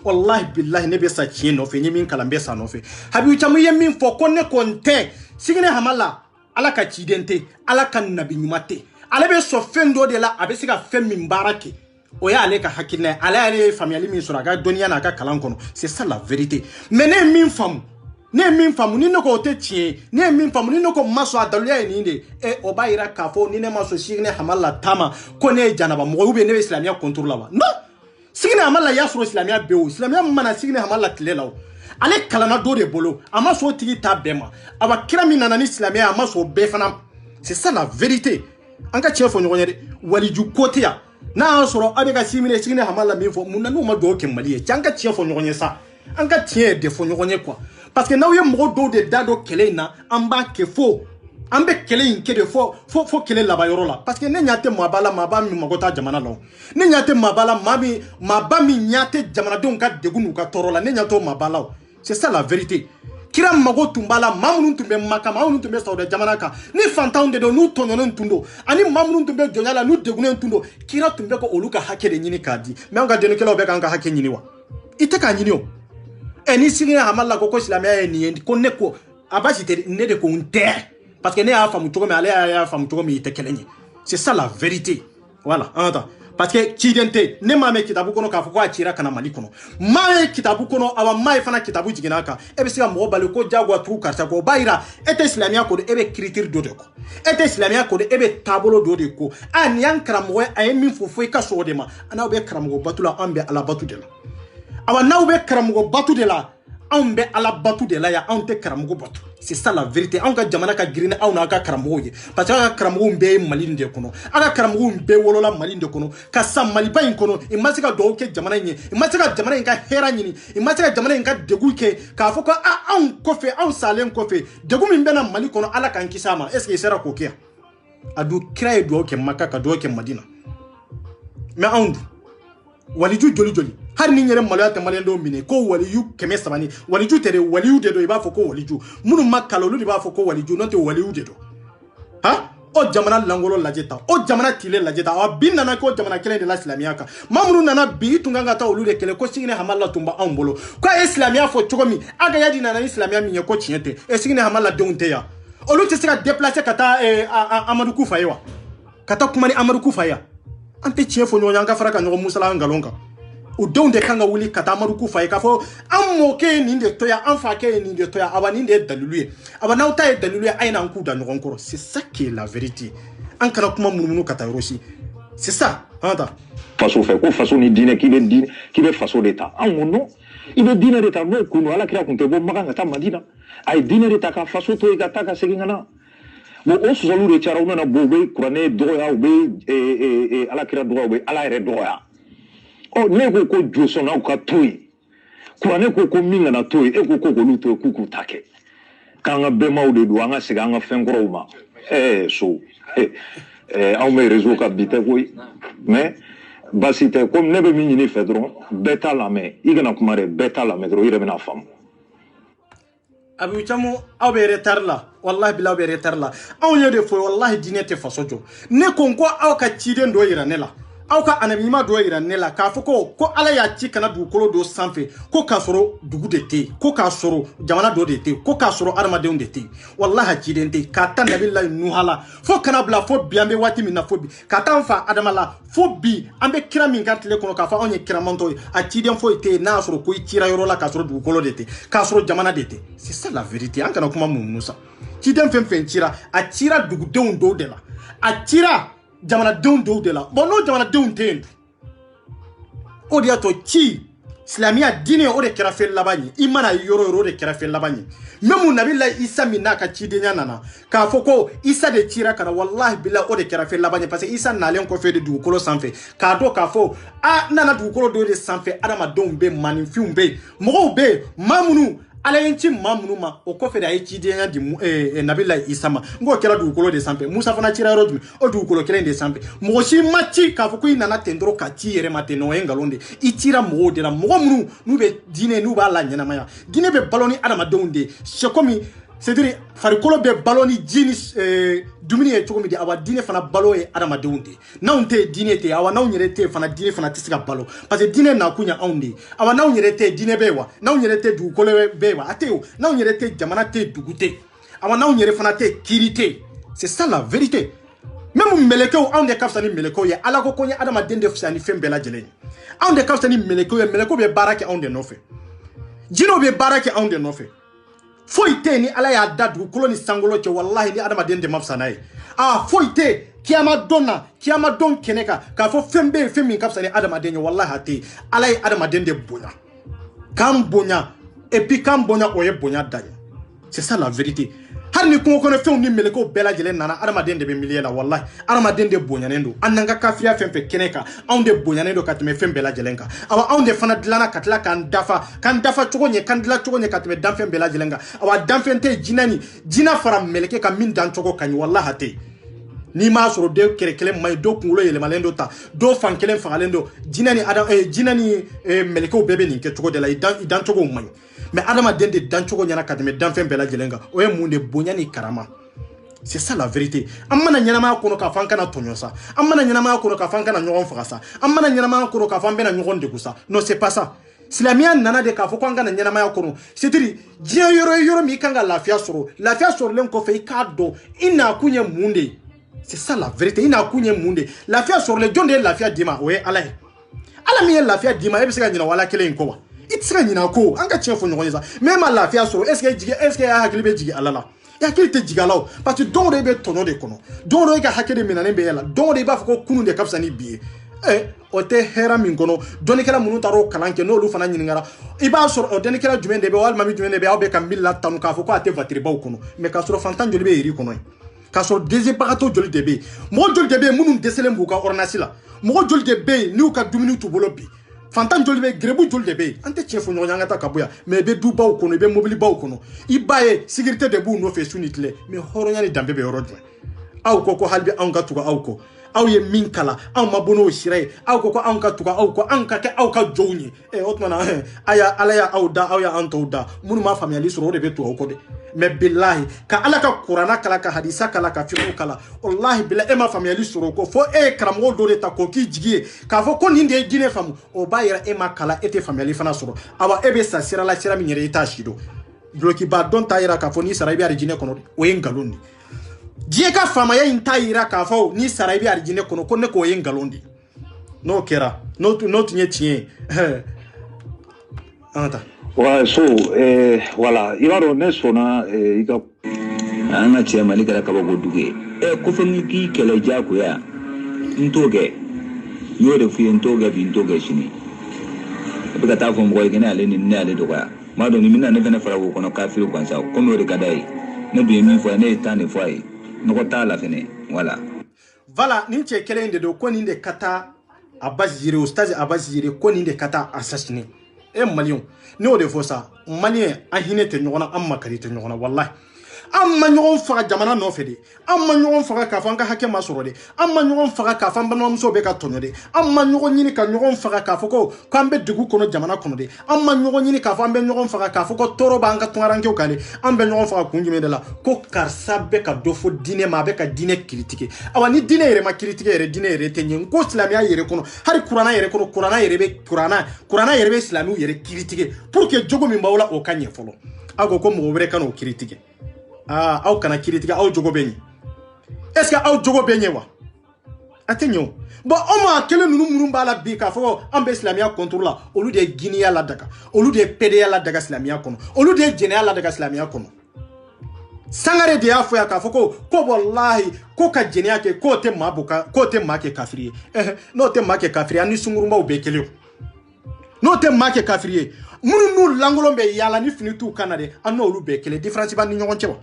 wallahi billahi ne bɛ sa tiɲɛ nɔfɛ n ye min kalan n bɛ sa nɔfɛ Habibu Camu ye min fɔ ko ne kɔni tɛ Sɛgɛna Amala ala ka ciden tɛ ala ka nabi ɲuman tɛ ale bɛ sɔn fɛn dɔ de la a bɛ se ka fɛn min baara kɛ o y'ale ka hakilina ye ale ye faamuyali min sɔrɔ a ka dɔnniya n'a ka kalan kɔnɔ c'est ça la vérité mais ne ye min faamu ni ne ko o tɛ tiɲɛ ye ne ye min faamu ni ne ko ma sɔn a daluya ye nin de o b'a yira k'a fɔ ni ne ma sɔn Sɛgɛna Amala taama ko ne ye janaba mɔgɔ ou bien ne bɛ silamɛya contrôle la wa non Sɛgɛna Amala y'a sɔrɔ silamɛya bɛ o silamɛya min mana Sɛgɛna Amala tile la o ale kalanna dɔ de bolo a ma sɔn o tigi ta bɛɛ ma awa kira min nana ni silamɛya a ma sɔn o bɛɛ fana c'est ça la vérité an ka tiɲɛ fɔ ɲɔgɔn ye dɛ waliju ko tɛ yan n'a y'a sɔrɔ a bɛ ka Sɛgɛna Amala min fɔ mun na n'u ma dugawu kɛ Mali ye cɛ an ka tiɲɛ fɔ ɲɔgɔn ye sa an ka tiɲɛ de fɔ ɲɔgɔn ye quoi parce que n'aw ye mɔgɔ dɔw de da dɔ kɛlɛ in na an b'a kɛ fo an bɛ kɛlɛ in kɛ de fo kɛlɛ laban yɔrɔ la parce que ne ɲɛ tɛ maaba la maaba min mago t'a jamana la ne ɲɛ tɛ maaba la maaba min ɲɛ tɛ jamanadenw ka degun n'u ka tɔɔrɔ la ne ɲɛ t'o maaba la c'est ça la vérité kira mago tun b'a la maa minnu tun bɛ Maka maa minnu tun bɛ Saudiya jamana kan ni fantanw de don n'u tɔɲɔnen tun don ani maa minnu tun bɛ jɔnya la n'u degunnen tun don kira tun bɛ ka olu ka hakɛ de ɲini k'a di mais an ka dɔnnikɛlaw bɛ k'an ka hakɛ ɲini wa i tɛ k'a ɲini o ni Sɛgɛna Amala ko silamɛya ye nin ye ko ne ko a basi tɛ ne de ko n tɛ parce que ne y'a faamu cogo min ale y'a faamu cogo min i tɛ kelen ye c'est ça la vérité voilà an ka taa parce que ciden tɛ ne m'a mɛn kitabu kɔnɔ k'a fɔ ko a cira ka na Mali kɔnɔ maa ye kitabu kɔnɔ awa maa ye fana kitabu jiginna a kan e bɛ se ka mɔgɔ bali ko jagoya tugu karisa kɔ o b'a yira e tɛ silamɛya ko de e bɛ kiritiri dɔ de kɔ e tɛ silamɛya ko de e bɛ taabolo dɔ de ko nin y'an karamɔgɔ ye a ye min fɔ fo i ka sɔn o de ma n'aw bɛ karamɔgɔ batu la an bɛ ala batu de la awa n'aw bɛ karamɔgɔ batu de la anw bɛ ala batu de la yan anw tɛ karamɔgɔ batu c'est ça la vérité anw ka jamana ka girin aw n'a ka karamɔgɔw ye parce que aw ka karamɔgɔw bɛɛ ye Mali de kɔnɔ aw ka karamɔgɔw bɛɛ wolola Mali de kɔnɔ ka sa Maliba in kɔnɔ i ma se ka dugawu kɛ jamana in ye i ma se ka jamana in ka hɛrɛ ɲini i ma se ka jamana in ka degun kɛ k'a fɔ ko anw kɔfɛ anw salen kɔfɛ degun min bɛna Mali kɔnɔ ala k'an kisi a ma est ce que i sera k'o kɛ yan a dun kira ye dugawu kɛ Maka ka dugawu kɛ Madina mais anw dun waliju joli joli hari ni yɛrɛ maloya tɛ maliyɛn dɔw minɛ ko waliyu 300 waliju tɛ de waliyu de don i b'a fɔ ko waliju minnu ma kalan olu de b'a fɔ ko waliju n'o tɛ waliyu de don o jamana langolo lajɛ ta o jamana tile lajɛ ta bi nana ko jamana kelen de la silamɛya kan maa minnu nana bi i tun kan ka taa olu de kɛlɛ ko Sɛgɛna Amala tun bɛ anw bolo ko a ye silamɛya fɔ cogo min Agayadi nana ni silamɛya min ye ko tiɲɛ tɛ Sɛgɛna Amala denw tɛ yan olu tɛ se ka déplacer ka taa Amadu Kufa ye wa ka taa kuma ni Amadu Kufa ye an tɛ tiɲɛ fɔ ɲɔgɔn ye an ka fara ka ɲɔgɔn musala ngalon kan u denw de kan ka wuli ka taa Amadu Kufa ye k'a fɔ an mɔkɛ ye nin de to yan an fakɛ ye nin de to yan awa nin de ye dalilu ye awa n'aw ta ye dalilu ye a ye n'an k'u da ɲɔgɔn kɔrɔ c'est ça qui est la vérité an kana kuma munumunu ka taa yɔrɔ si c'est ça an ta faso fɛ ko faso ni diinɛ k'i bɛ faso de ta anw ko non i bɛ diinɛ de ta n'o kun don ala kira kun tɛ bɔ Maka ka taa Madina a ye diinɛ de ta ka faso to yen ka taa ka segin ka na bon o sɔsɔliw de cayara u nana bɔ u bɛ kuranɛ dɔgɔya u bɛ ala kira dɔgɔya u bɛ ala yɛrɛ dɔgɔya ne ko ko jɔsɔnnaw ka to yen kuranɛ ko min kana to yen e ko k'olu to yen k'u ta kɛ k'an ka bɛnbaw de don an ka segin an ka fɛn kɔrɔw ma so anw bɛ réseau kan bi tɛ koyi mais basi tɛ komi ne bɛ min ɲini fɛ dɔrɔn bɛɛ t'a lamɛn i kana kuma dɛ bɛɛ t'a lamɛn dɔrɔn i yɛrɛ bɛna faamu. Habibu Camu aw bɛ retard la wallahi bilahi aw bɛ retard la anw ye de fɔ wallahi diinɛ tɛ faso jɔ ne ko n ko aw ka ciden dɔ yira ne la Auka anamima do ira nela ka foko ko ala ya ci kana dugukolo do sanfɛ ko ka sɔrɔ dugu de te ko ka sɔrɔ jamana do de te ko ka sɔrɔ armadenw de te wallahi ciden te ka tan nabilahi nuhala fo kana bla fo bi ambe wati min na fo bi ka tan fa adamala fo bi ambe kira min ka tile kono ka fa onye kira manto a ciden fo te na sɔrɔ ko cira yoro la ka sɔrɔ dugukolo de te ka sɔrɔ jamana de te c'est ça la vérité an kana kuma mun musa ciden fen cira a cira dugudenw do de la a cira jamana do de la bon no jamana ten o dia to ci islamia dine o de kera fel labani imana yoro de kera fel labani memu nabillahi isa minna ka ci denya nana ka foko isa de cira kana wallahi billahi o de kera fel labani parce que isa nalen ko fe de du kolo sanfɛ ka do ka fo a nana du kolo do de sanfɛ adama don be manifin be mo be mamunu ala yenci mamunu ma o ko fe da yi denya di nabillahi isa ma ngo kera du kolo de sanfɛ musa fana cira yoro dum o du kolo kelen de sanfɛ mo shi machi ka fo ko nana tendro ka ci yere mate no engalonde i cira mo de la mo munu nu be dine nu ba la nyana maya dine be baloni adama don de c'est comme c'est-à-dire farikolo be baloni jini dumuni e cogo mi di awa dine fana balo e adama don de naw te dine te awa naw nyere te fana dine fana tisika balo parce que dine na kunya onde awa naw nyere te dine be wa naw nyere te du kolo be wa ateo naw nyere te jamana te dugute awa naw nyere fana te kirite c'est ça la vérité même melekeu onde kafsani melekeu ya ala ko konya adama dende fsani fembela jeleni onde kafsani melekeu ya melekeu be barake onde nofe jino be barake onde nofe foite ni ala ya dadu koloni sangolo ke wallahi ni adama dende mafsanaye foite kiyama don keneka ka fo fembe femi kafsani adama dende wallahi ate ala ya adama dende bonya kam bonya et puis kam bonya oye bonya dagne c'est ça la vérité har ni ko kono few ni meleko bela jelen nana adama dende be miliela wallahi adama dende bonya nendo annanga kafria fempe keneka onde bonya nendo katme fembe la jelenka awa onde fana dilana katla kan dafa chogonye kan dila chogonye katme dan fembe la jelenga awa dan fente jina fara meleke ka min dan chogo kan wallahi ate ni ma soro de kerekele may do kungulo yele malendo ta do fankelen fangalendo jinani adam jinani meleko bebe ni ke chogo de la idan chogo may mais adama dende dan chogo nyana katme dan fembe la jelenga oye munde bonya ni karama c'est ça la vérité amana nyana ma kono ka fanka na tonyosa amana nyana ma kono ka fanka na nyogon fagasa amana nyana ma kono ka fambe na nyogon de kusa non c'est pas ça Islamia nana de ka fo kwanga na nyana ma kono c'est-à-dire dia yoro mi kanga lafia soro len ko fe kado ina kunye munde c'est ça la vérité ina kunye munde lafia soro le jonde lafia dima oye ala mi lafia dima e bisika nyina wala kele nkoba itira nyina ko anga chefo nyogonyeza même lafia soro est-ce que ya hakili jigi alala ya kilite jigalaw parce que don rebe tono de kono don rebe hakede minane be yala don rebe fa ko kunu de kapsani biye ote hera min kono doni kala munu taro kalanke no lu fana nyingara iba sor o doni kala jumende be wal mami jumende be awbe kamilla tanu ka fo ko ate vatiri baw kono mais ka soro fantan joli be iri kono ka soro désiparato joli de be mo joli de be munu deselem buka ornasila mo joli de be ni ka dumini tu bolobi fantan joli be grebu joli de be ante chefo nyanga ta kabuya mais be du baw kono be mobili baw kono ibaye sécurité de bu no fe sunitle mais horonya ni dambe be orodwe aw ko halbi anga tuga aw ko aw ye min kala aw mabono shire aw ko anka tuga aw ko anka ke aw ka jowni otmana aya alaya aw da aw ya anto da munu ma family soro de be to ko de mais billahi ka alaka qur'ana kala ka hadisa kala ka fiqh kala wallahi billahi ma family soro ko fo kramo do de ta ko ki jigie ka fo ko ninde dine famu o bayira ma kala ete family fana soro awa ebe sa sira la sira mi nyere ita shido bloki ba don tayira ka fo ni sarabi arjine kono o yengaloni die ka fama ya intayira ka fo ni sarabi arjine kono ko ne ko yengalondi no kera no tunye tien anta ouais so voilà ibaro ne sona ika anga che malika ka ba goduge ko fenni ki kele jako ya ntoge yore fu ntoge bi ntoge shini bika ta fo mboy gene ale ni ne ale do ya ma do ni mina ne fena fara ko kono kafiru kwanza ko me ore kadai ne bi mi fo ne tane fo ai no ko ta la fene voilà ninche kele inde do ko ninde kata abazire ustazi abazire ko ninde kata assassiné malion ne o de fo ça malien a hinete nyona amma karite nyona wallahi an ma ɲɔgɔn faga jamana nɔfɛ de an ma ɲɔgɔn faga k'a fɔ an ka hakɛ ma sɔrɔ de an ma ɲɔgɔn faga k'a fɔ an balimamuso bɛ ka tɔɲɔ de an ma ɲɔgɔn ɲini ka ɲɔgɔn faga k'a fɔ ko k'an bɛ dugu kɔnɔ jamana kɔnɔ de an ma ɲɔgɔn ɲini k'a fɔ an bɛ ɲɔgɔn faga k'a fɔ ko tɔɔrɔ b'an ka tungarankew kan de an bɛ ɲɔgɔn faga kun jumɛn de la ko karisa bɛ ka dɔ fɔ diinɛ ma a bɛ ka diinɛ kiritike awa ni diinɛ yɛrɛ ma kiritike yɛrɛ diinɛ yɛrɛ tɛ ɲɛ ko silamɛya yɛrɛ kɔnɔ hali kuranna yɛrɛ kɔnɔ kuranna yɛrɛ bɛ silamɛw yɛrɛ kiritike pour que jogo min b'aw la o ka ɲɛ fɔlɔ aw ko mɔgɔ wɛrɛ ka n'o kiritike aw kana kiritike aw jogo bɛ ɲɛ est ce que aw jogo bɛ ɲɛ wa a tɛ ɲɛ o bon o ma kelen ninnu minnu b'a la bi k'a fɔ an bɛ silamɛya contrôle la olu de ye guinéya ladaga olu de ye PDA ladaga silamɛya kɔnɔ olu de ye jɛnɛya ladaga silamɛya kɔnɔ Sangare de y'a fɔ yan k'a fɔ ko wallahi ko ka jɛnɛya kɛ k'o tɛ maa kɛ kafiri ye n'o tɛ maa kɛ kafiri ye an ni sungurubaw bɛɛ kelen n'o tɛ maa kɛ kafiri ye minnu n'u lankolon bɛ yaala ni fini t'u kan na dɛ an n'olu bɛɛ kelen différence b'an ni ɲɔgɔn cɛ wa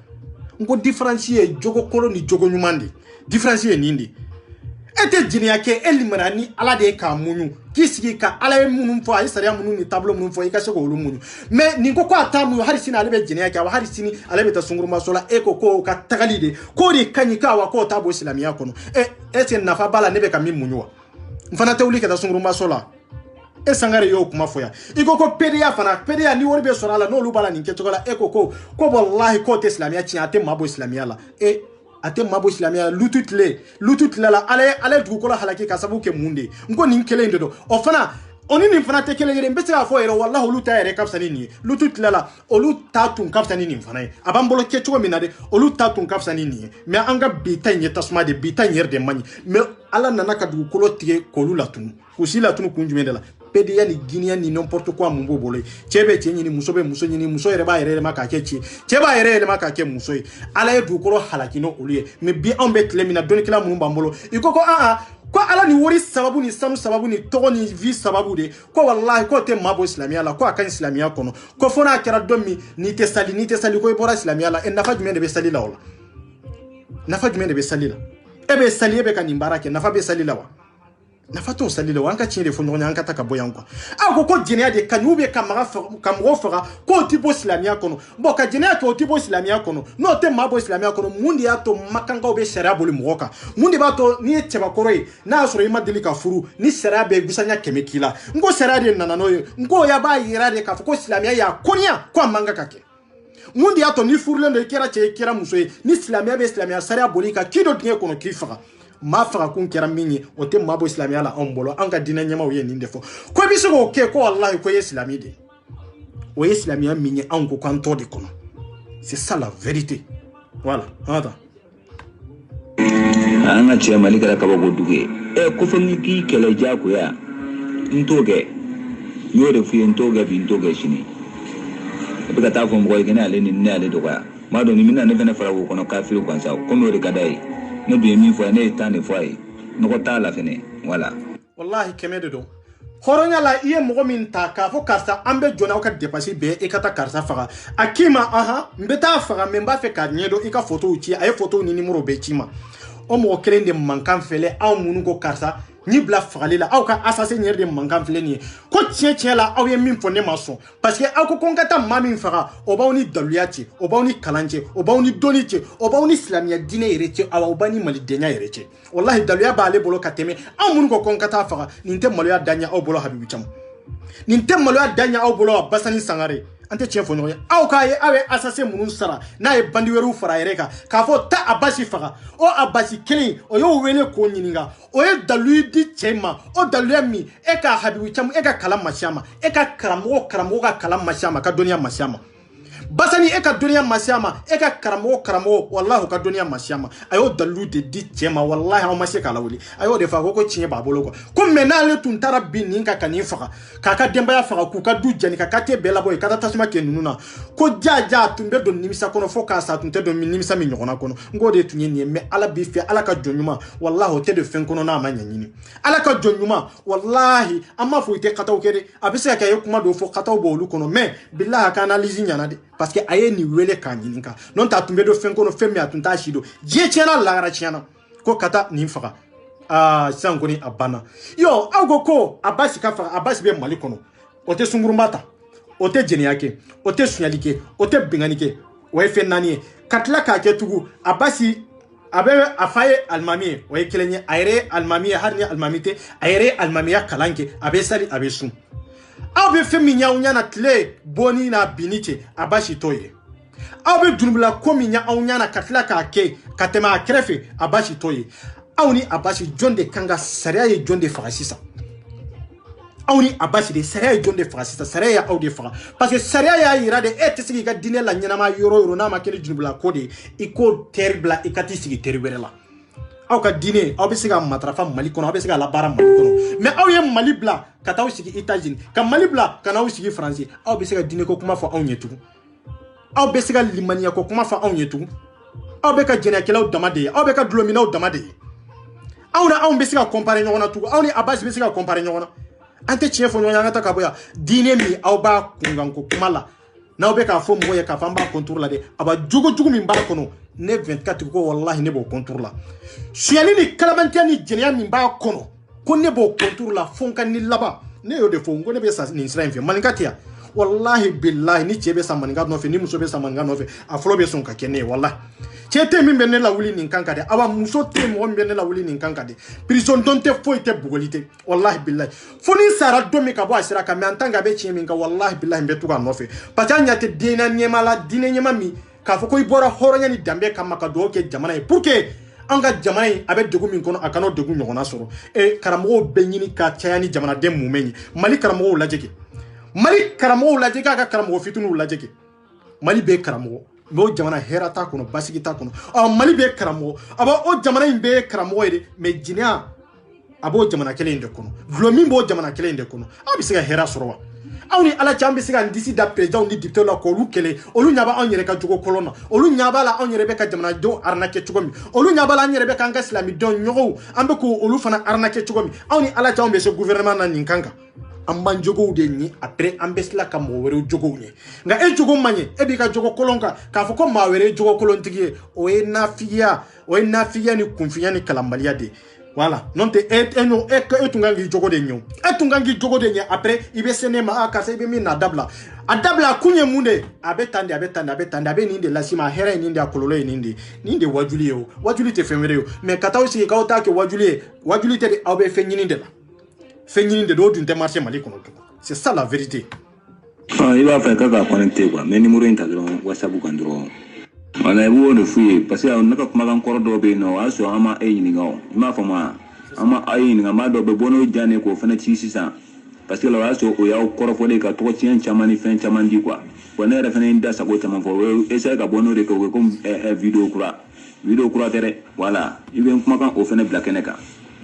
n ko différence ye jogo kolo ni jogo ɲuman de différence ye nin de e tɛ jɛnɛya kɛ e limaniya ni ala de ye k'a muɲu k'i sigi ka ala ye minnu fɔ a ye sariya minnu ni taabolo minnu fɔ i ka se k'olu muɲu mais nin ko a t'a muɲu hali sini ale bɛ jɛnɛya kɛ wa hali sini ale bɛ taa sungurumaso la e ko k'o ka tagali de k'o de ka ɲi k'a k'o t'a bɔ silamɛya kɔnɔ est ce que nafa b'a la ne bɛ ka min muɲu wa n fana tɛ wuli ka taa sungurumaso la e Sangare y'o kuma fɔ yan i ko PDA fana PDA ni wari bɛ sɔrɔ a la n'olu b'a la nin kɛcogo la e ko wallahi k'o tɛ silamɛya tiɲɛ a tɛ maa bɔ silamɛya la a tɛ maa bɔ silamɛya lutu tile la ale dugukolo halaki ka sababu kɛ mun de ye n ko nin kelen de don o fana o ni nin fana tɛ kelen ye n bɛ se k'a fɔ yɛrɛ wallahi olu ta yɛrɛ ka fisa ni nin ye lutu tile la olu ta tun ka fisa ni nin fana ye a b'an bolo kɛ cogo min na de olu ta tun ka fisa ni nin ye mais an ka bi ta in ye tasuma de bi ta in yɛrɛ de man ɲi mais ala nana ka dugukolo tigɛ k'olu latunu k'u si latunu kun jumɛn de la PDA ni guinéen ni n'importe quoi mun b'o bolo cɛ bɛ cɛ ɲini muso bɛ muso ɲini muso yɛrɛ b'a yɛrɛ yɛlɛma k'a kɛ cɛ b'a yɛrɛ yɛlɛma k'a kɛ muso ye ala ye dugukolo halaki n'olu ye mais bi anw bɛ tile min na dɔnnikɛla minnu b'an bolo i ko ko ala ni wari sababu ni sanu sababu ni tɔgɔ ni vie sababu de ko wallahi k'o tɛ maa bɔ silamɛya la ko a ka ɲi silamɛya kɔnɔ ko fo n'a kɛra don min n'i tɛ sali ko i bɔra silamɛya la nafa jumɛn de bɛ sali la o la nafa jumɛn de bɛ sali la e bɛ sali e bɛ ka nin baara kɛ nafa bɛ sali la wa nafa t'o sali la wa an ka tiɲɛ de fɔ ɲɔgɔn ye an ka taa ka bɔ yan quoi aw ko jɛnɛya de ka ɲi ou bien ka mɔgɔ faga k'o tɛ bɔ silamɛya kɔnɔ bon ka jɛnɛya kɛ o tɛ bɔ silamɛya kɔnɔ n'o tɛ maa bɔ silamɛya kɔnɔ mun de y'a to makankaw bɛ sariya boli mɔgɔ kan mun de b'a to n'i ye cɛbakɔrɔ ye n'a y'a sɔrɔ i ma deli ka furu ni sariya bɛ gusanya 100 k'i la n ko sariya de nana n'o ye n ko ya b'a yira de k'a fɔ ko silamɛya y'a kɔniya ko a man kan ka kɛ mun de y'a to ni furulen don i kɛra cɛ i kɛra muso ye ni silamɛya bɛ silamɛya sariya boli kan k'i don dingɛ kɔnɔ k'i faga maa faga kun kɛra min ye o tɛ maa bɔ silamɛya la anw bolo an ka diinɛ ɲɛmaw ye nin de fɔ ko i bɛ se k'o kɛ ko wallahi ko i ye silamɛ de o ye silamɛya min ye anw ko k'an tɔ de kɔnɔ c'est ça la vérité voilà an ka taa an ka cɛ Mali kɛra kabako dugu ye ko fɛn k'i kɛlɛ diyagoya n t'o kɛ n y'o de f'i ye n t'o kɛ bi n t'o kɛ sini e bɛ ka taa fɔ mɔgɔ ye kɛ ne ale ni ne ale dɔgɔya m'a dɔn ni min na ne fana fara o kɔnɔ kafiri gansa komi o de ka d'a ye ne dun ye min fɔ ne ye tan de fɔ a ye nɔgɔ t'a la fɛnɛ voilà wallahi kɛmɛ de don hɔrɔnya la i ye mɔgɔ min ta k'a fɔ karisa an bɛ jɔn n'aw ka dépense bɛɛ i ka taa karisa faga a k'i ma n bɛ taa faga mais n b'a fɛ k'a ɲɛdɔn i ka photow ci a ye photow ni numéro bɛɛ ci ma o mɔgɔ kelen de mankan filɛ aw minnu ko karisa ni bila fagali la aw ka assassin yɛrɛ de mankan filɛ nin ye ko tiɲɛ la aw ye min fɔ ne ma sɔn parce que aw ko n ka taa maa min faga o b'aw ni daluya cɛ o b'aw ni kalan cɛ o b'aw ni dɔnni cɛ o b'aw ni silamɛya diinɛ yɛrɛ cɛ aw b'a ni malidenya yɛrɛ cɛ wallahi daluya b'ale bolo ka tɛmɛ aw minnu ko n ka taa faga nin tɛ maloya da ɲɛ aw bolo Habibu Camu nin tɛ maloya da ɲɛ aw bolo Basani Sangare an tɛ tiɲɛ fɔ ɲɔgɔn ye aw k'a ye aw ye assassin minnu sara n'a ye bandi wɛrɛw fara a yɛrɛ kan k'a fɔ taa Abasi faga o Abasi kelen o y'o wele k'o ɲininka o ye dalu di cɛ ma o daluya min e ka Habibu Camu e ka kalan ma s'a ma e ka karamɔgɔ ka kalan ma s'a ma ka dɔnniya ma s'a ma Basani e ka dɔnniya ma s'a ma e ka karamɔgɔ wallahi ka dɔnniya ma s'a ma a y'o dalu de di cɛ ma wallahi aw ma se k'a lawuli a y'o de fɔ ko tiɲɛ b'a bolo quoi ko mais n'ale tun taara bin nin kan ka nin faga k'a ka denbaya faga k'u ka du jɛni ka quartier bɛɛ labɔ yen ka taa tasuma kɛ ninnu na ko jaja tun bɛ don nimisa kɔnɔ fo k'a sa tun tɛ don nimisa min ɲɔgɔnna kɔnɔ n k'o de tun ye nin ye mais ala b'i fɛ ala ka jɔn ɲuman wallahi o tɛ don fɛn kɔnɔ n'a ma ɲɛɲini ala ka jɔn ɲuman wallahi an m'a fɔ i tɛ kataw kɛ dɛ a bɛ se ka kɛ a ye kuma dɔw fɔ kataw b'olu kɔnɔ mais billahi a ka analyse ɲɛna dɛ parce que a ye nin wele k'a ɲininka n'o tɛ a tun bɛ don fɛn kɔnɔ fɛn min a tun t'a si dɔn diɲɛ tiɲɛna lahara tiɲɛna ko ka taa nin faga sisan kɔni a banna yo aw ko Abasi ka faga Abasi bɛ Mali kɔnɔ o tɛ sungurunba ta o tɛ jɛnɛya kɛ o tɛ suɲɛli kɛ o tɛ bingani kɛ o ye fɛn naani ye katla ka ke tugu abasi abe afaye almami o yekelenye ayre almami harni almamite ayre almamiya kalanke abe sali abe sun abe femi nyawnya na tle boni na binite abashi toye abe dunbla komi nya awnya na katla ka ke katema krefe abashi toye awni abashi jonde kanga sariya ye jonde fagasisa awni abashi de sariya ye jonde fagasisa sariya ya awde faga parce que sariya ya yira de etesigi ka dine la nyana yoro na ma kele dunbla kode iko terrible ikati sigi terrible la aw ka dine aw be siga matrafa mali kono aw be siga la bara mali kono mais aw ye mali bla ka taw sigi États-Unis ka mali bla ka naw sigi France aw be siga dine ko kuma fo aw nyetu aw be siga limaniya ko kuma fo aw nyetu aw be ka jena kelaw damade aw be ka dlominaw damade aw na aw be siga comparer nyona tu aw ni abas be siga comparer nyona ante chien fo nyona ngata ka boya dine mi aw ba kungan ko kuma la na be ka fo mo ye ka famba contour la de aba jugo min ba kono ne 24 ko wallahi ne bo contour la siyali ni kalamantia ni jenya min ba kono ko ne bo contour la fonka ni laba ne yo de fo ngo ne be sa ni Israël fi malingatia wallahi billahi ni chebe sa maninga no fe ni muso be sa maninga no fe aflo be son ka kene wallahi chete min be ne la wuli nin kanka de awa muso te mo be ne la wuli nin kanka de prison donte fo ite bugolite wallahi billahi foni sara domi ka bo asira ka me antanga be chimi ka wallahi billahi be tuka no fe patanya te dina nyema la dina nyema mi ka fo ko ibora horonya ni dambe kam maka do ke jamana e pour que anga jamana yi abe degu min kono akano degu nyogona soro e karamo be nyini ka chayani jamana dem mumeni mali karamo lajeke mali karamo lajeke ka karamo fitunu lajeke mali be karamo mo jamana hera ta kono basigi ta kono mali be karamo aba o jamana imbe karamo ede me jinia abo jamana kele inde kono vlomi bo jamana kele inde kono abisiga hera sorowa awni ala chambi siga ndisi da president ni dictateur la ko lu kele olu nyaba on yere ka jogo kolona olu nyaba la on yere be ka jamana do arnake chugomi olu nyaba la nyere be ka nga islami don nyogo ambe ko olu fana arnake chugomi awni ala chambi se gouvernement na ninkanga amba jogo de ni après ambesla ka mo were jogo ni nga e jogo manye e bi ka jogo kolonka ka fo ko ma were jogo kolontigie o e nafiya ni kunfiya ni kalambalia de voilà non te eno etungangi jogo de nyo etungangi jogo de nya après ibe senema akase ibe mi na dabla adabla kunye munde abetande abe ninde lasima hera ninde akololo ninde wajuli te femere yo mais kata aussi ka ota ke wajuli te de abe fenyini de la fenyini de do dunte marché mali kono c'est ça la vérité il va faire ka connecter quoi mais numéro intadro WhatsApp kan dro wala e wo no fuye parce que on naka kuma kan kordo be no aso ama ni ngaw ma fama ama ni ngama do be bono jane ko fana ci sisa parce que la aso ko yaw korofo de ka to tien chamani fen chamandi quoi wona re fana inda sa ko chaman fo essayer ka bono de ko comme vidéo kura tere voilà il vient kuma kan o fana blackene ka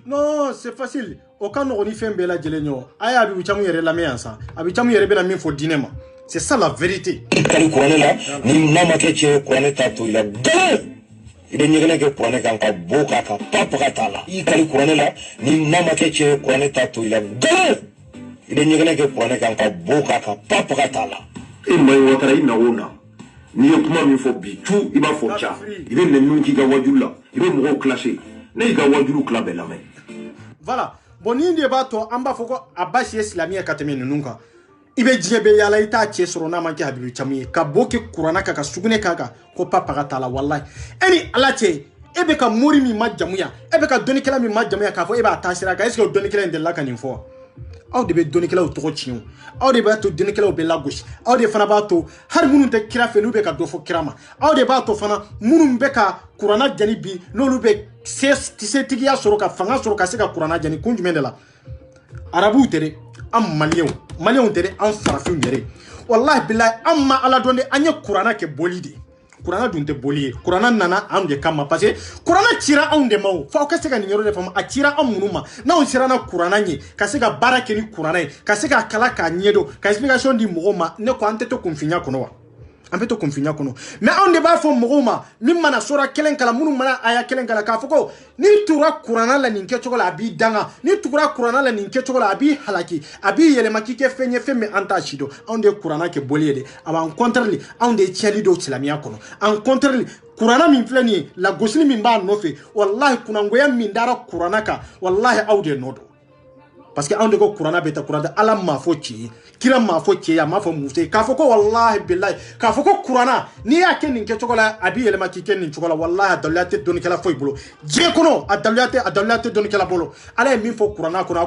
non c'est facile o kan no ni fembe la jelenyo aya abi chamu yere la meansa abi chamu yere be na min fo dinema. C'est ça la vérité. Kali kone la ni mama ke che kone ta to la de ide nyegene ke kone kan ka boka ka papa ka tala I kali kone la ni mama ke che kone ta to la de ide nyegene ke kone kan ka boka ka papa ka tala e mai wotara ina ona ni yo kuma mi fo bi tu iba fo cha ide ne nunki ga wajula ide mo clasher ne ga wajulu club la mais voilà bon ni ndeba to amba foko abashi islamia kateme nunka ibe jebe yala ita che soro na manki habibu chamuye ka boke kurana ka sugune kaka ko papa ka tala wallahi eni alache ebe ka mori mi majamuya ebe ka doni kala mi majamuya ka fo ebe atashira ka est-ce que doni kala ndela kan info aw de be doni kala to chiu aw de ba to doni kala be la gauche aw de fana ba to har munun te kira fe nu be ka do fo kirama aw de ba to fana munun be ka kurana jani bi no lu be se tigiya soro ka fanga soro ka se ka kurana jani kunjumendela arabu tere am malien tere am farafin yere wallahi billahi amma ala donde anya kurana ke bolide kurana dunte boliye kurana nana am de kama parce que kurana tira am de maw fa ka se ka nyoro de fama a tira am munuma na on tira na kurana nyi ka se ka barake ni kurana ka se ka kala ka nyedo ka explication di mogoma ne ko ante to confinya kono wa ambe to confinya kono mais on de ba fo mogoma mimma na sura kelen kala munu mana aya kelen kala ka foko ni tura kurana la ninke chokola abi danga ni tura kurana la ninke chokola abi halaki abi yele makike fenye femme anta chido on de kurana ke boliede aba en contraire on de tiali do islamia kono en contraire kurana min flani la gosli min ba nofe wallahi kuna ngoya min dara kurana ka wallahi aude nodo parce que on de ko Qur'ana beta Qur'ana ala ma fo ci kira ma fo ci ya ma fo mufte ka fo ko wallahi billahi ka fo ko Qur'ana ni ya ken nin ke chokola abi elema ki ken nin chokola wallahi dalate don kala fo ibulo je kono adalate don kala bolo ala min fo Qur'ana kono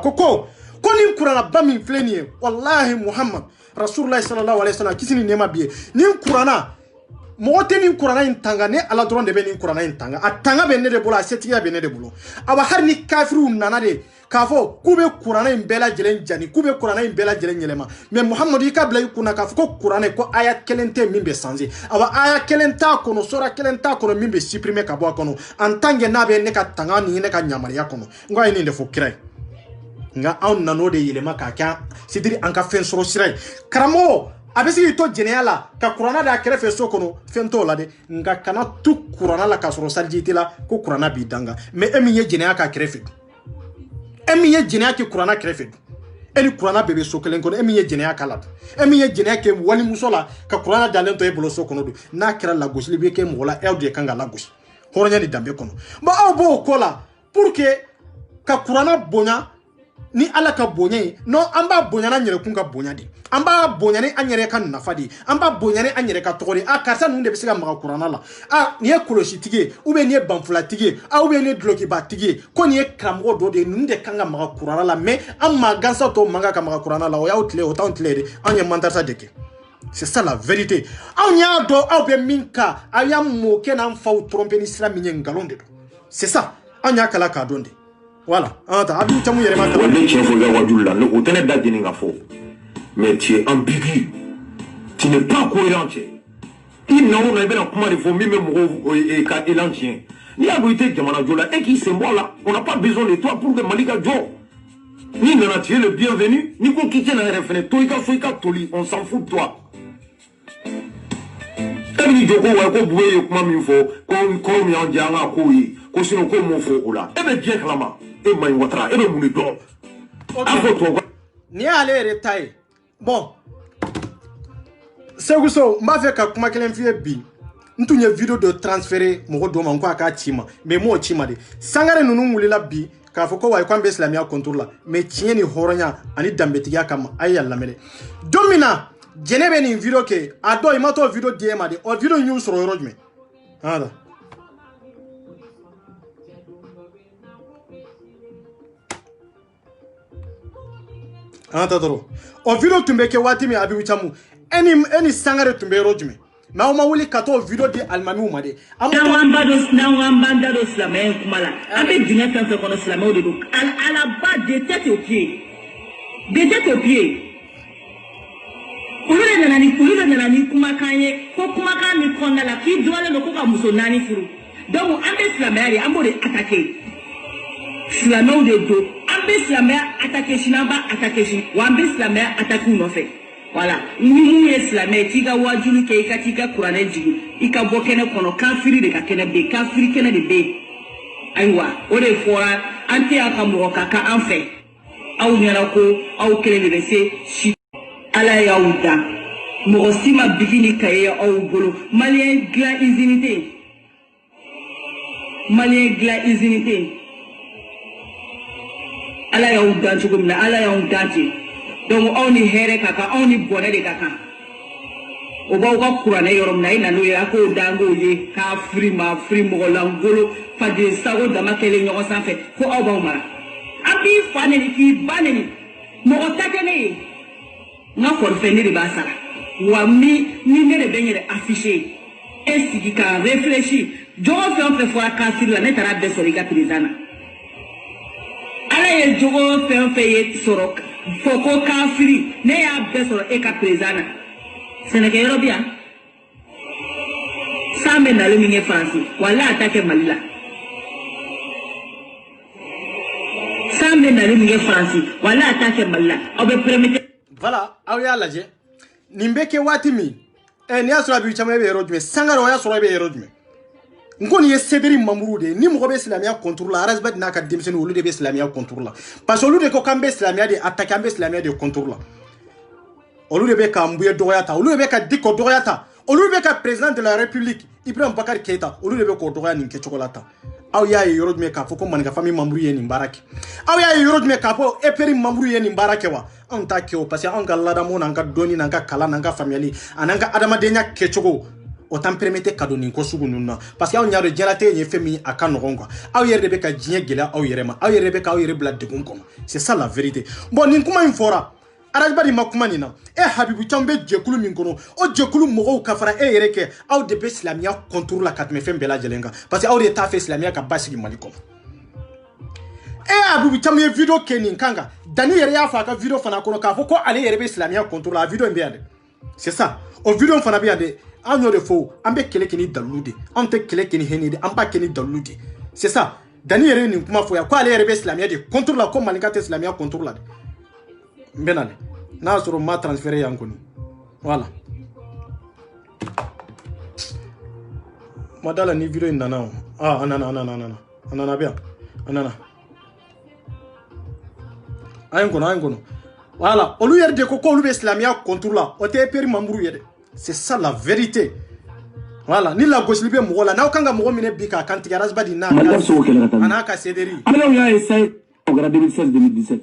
ko ni Qur'ana ba min fleni wallahi Muhammad Rasulullah sallallahu alaihi wasallam kisini nema biye ni Qur'ana mote ni Qur'ana intanga ne ala dron de be ni Qur'ana intanga atanga be ne de bolo asetiya be ne de bolo aba har ni kafiru nana de kafo kube Qur'ana imbela jelen jani kube Qur'ana imbela jelen yelema mais Muhammad ikabla ikuna kafo ko Qur'ana ko ayat kelente mimbe sanzi aba ayat kelenta kono sura kelenta kono mimbe supprimer ka bo kono antange na be ne ka tanga ni ne ka nyamariya kono ngwa ini de fo kirai nga on nano de yelema ka kya sidiri anka fen soro sirai karamo abesi to jeneala ka Qur'ana da kere fe sokono fento la de nga kana tu Qur'ana la ka soro saljiti la ko Qur'ana bi danga mais emi ye jenea ka kere fe emi ye jenea ki Qur'ana kere fe eni Qur'ana bebe sokelen kono emi ye jenea kala emi ye jenea ke wali musola ka Qur'ana dalen to e bolo sokono do na kera la gauche libe ke mola e de kanga la gauche horonya ni dambe kono ba abo kola pour que ka Qur'ana bonya ni ala ka bonya no amba bonya na nyere kun ka bonya di amba bonya ni anyere kan nafadi amba bonya ni anyere ka togori a karsa nunde bisiga maga Qur'ana la ni e koloshi tige ube ni e banfula tige ube ni droki ba tige ko ni e kramgo do de nunde kanga maga Qur'ana la mais amma gansa to manga ka maga Qur'ana la o ya outle o tantle de anye mandarsa deke c'est ça la vérité anya do ube minka aya mo kenan faw tromper ni islam ni ngalonde c'est ça anya kala ka donde voilà abi tamu yere mata wale chien faut ga wadula no otene da dininga fo mais tu es ambigu tu n'es pas cohérent il n'a on a bien comment il faut même et ka elantien ni abouité jamana jola et qui symbole là on n'a pas besoin de toi pour que Malika Jo ni nana tu es le bienvenu ni qu'on quitte na refene toika soika toli on s'en fout de toi ni joko wa ko buye kuma min fo ko mi on janga ko yi ko sino ko mo fo ola e be bien clama e mai watra e be muni do afo to ni ale retail bon c'est so m'a fait ka kuma kelen fie bi ntunye video de transférer mo do man ko aka chima mais mo chima de sangare nunu mulila bi ka fo ko wa kwambe islamia contrôle la mais tieni horonya ani dambetiya kama ayalla mele domina jenebe ni video ke ado imato video DM de o video news ro rojme hada doro o video tumbe ke wati mi abi wichamu eni sangare tumbe rojme ma o mawuli kato video di almami umade nawamba do islamien kumala abe dina tanfe kono islamien de do à la base de tête aux pieds Ulu nana ni kumakanye ko kumakan ni konda la ki dole no ko ka muso nani furu donc ambe islamaya ambo de attaquer islamaya de do ambe islamaya attaquer shinamba attaquer shin wa ambe islamaya attaquer no fait voilà ni islamaya tiga wajulu ke ikatika Qur'an jigu ika bokene kono kafiri de ka kene be kafiri kene de be aywa ore fora anti aka mo kaka en fait aw nyara ko aw kele de se ala yaouda Morosima bigini kaye au bolo malien gla izinité ala yaouda chugumna ala yaouda ti donc on ni here kaka on ni bonne de kaka o ba ko Qur'ane yorom na ina no ya ko dango ye ka free mo langolo fa de sago dama kele nyogo san fait ko aw ba umara abi faneni ki baneni mo otakene na forfait de basa wa mi ni ne de benye affiché est-ce qui ka réfléchir jogo fait fois kafir la netara de soriga prisana ala ye jogo fait sorok foko kafiri ne ya be soro e ka prisana seneke robia sambe na le minge France wala attaque malila sambe na le minge France wala attaque malila obe permettre voilà awya laje nimbeke watimi ni asura bi chama be rojme sangaro ya sura be rojme ngoni ye sederi mamurude ni mo be islamia contrôle la rasbad na ka demsen wolu de be islamia contrôle la parce que wolu de ko kambe islamia de attaquer ambe islamia de contrôle la wolu de be ka mbuye doyata wolu de be ka diko doyata wolu de be ka président de la république Ibrahim Bakar Keita wolu de be ko doya ni ke chokolata aw y'a ye yɔrɔ jumɛn k'a fɔ ko maninka famille membre ye nin baara kɛ aw y'a ye yɔrɔ jumɛn k'a fɔ EPR membre ye nin baara kɛ wa anw t'a kɛ o parce que anw ka ladamu n'an ka dɔnni n'an ka kalan n'an ka faamuyali an'an ka adamadenya kɛcogo o t'an permettre ka don nin ko sugu ninnu na parce que anw y'a dɔn diɲɛlatigɛ ye fɛn min a ka nɔgɔn quoi aw yɛrɛ de bɛ ka diɲɛ gɛlɛya aw yɛrɛ ma aw yɛrɛ de bɛ k'aw yɛrɛ bila degun kɔnɔ c'est ça la vérité bon nin kuma in fɔra Arajbari ma kuma nin na Habibu Thiam bɛ jɛkulu min kɔnɔ o jɛkulu mɔgɔw ka fara yɛrɛ kɛ aw de bɛ silamɛya contrôle la ka tɛmɛ fɛn bɛɛ lajɛlen kan parce que aw de t'a fɛ silamɛya ka basigi Mali kɔnɔ Habibu Thiam ye vidéo kɛ nin kan kan Dani yɛrɛ y'a fɔ a ka vidéo fana kɔnɔ k'a fɔ ko ale yɛrɛ bɛ silamɛya contrôle la a vidéo in bɛ yan dɛ c'est ça o vidéo fana bɛ yan dɛ an y'o de fɔ an bɛ kɛlɛ kɛ ni dalilu de an tɛ kɛlɛ kɛ ni hɛnɛ de an b'a kɛ ni dalilu de c'est ça Dani yɛrɛ ye nin kuma fɔ yan ko ale yɛrɛ bɛ silamɛya de contrôle la ko Malinka tɛ silamɛya contrôle la dɛ n bɛ na dɛ n'a y'a sɔrɔ ma transféré yan kɔni voilà ma da la ni vidéo in nana o a nana bɛ yan a nana a ye n kɔnɔ voilà olu yɛrɛ de ko k'olu bɛ silamɛya contrôle la o tɛ EPR membre ye dɛ c'est ça la vérité voilà ni lagosili bɛ mɔgɔ la n'aw kan ka mɔgɔ minɛ bi k'a kantigɛ Arajbari n'a ka CDR ale y'a essayé o kɛra 2016-2017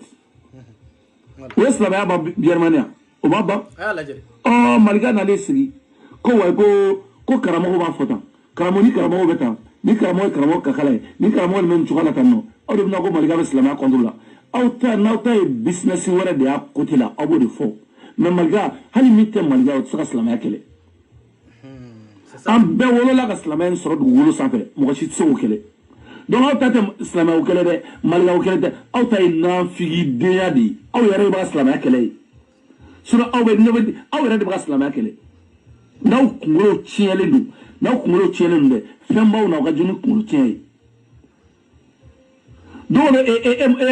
o ye silamɛya ban Birmania o ma ban Malinka nalen sigi ko wa ko karamɔgɔ b'a fɔ tan karamɔgɔ ni karamɔgɔ bɛ tan ni karamɔgɔ ye karamɔgɔ kakala ye ni karamɔgɔ nin bɛ nin cogo la tan nɔ aw de bɛna ko Malinka bɛ silamɛya contrôle la n'aw ta ye business wɛrɛ de y'a côté la aw b'o de fɔ mais Malinka hali min tɛ Malinka o tɛ se ka silamɛya kɛlɛ an bɛɛ wolola ka silamɛya in sɔrɔ dugukolo sanfɛ mɔgɔ si tɛ se k'o kɛlɛ donc aw ta tɛ silamɛya kɛlɛ dɛ Malinka o kɛlɛ tɛ aw ta ye nafigidenya de ye aw yɛrɛ de b'a silamɛya kɛlɛ ye sinon aw yɛrɛ de b'a silamɛya kɛlɛ n'aw kunkolo tiɲɛlen don dɛ fɛn b'aw na aw ka jugu ni kunkolo tiɲɛ ye donc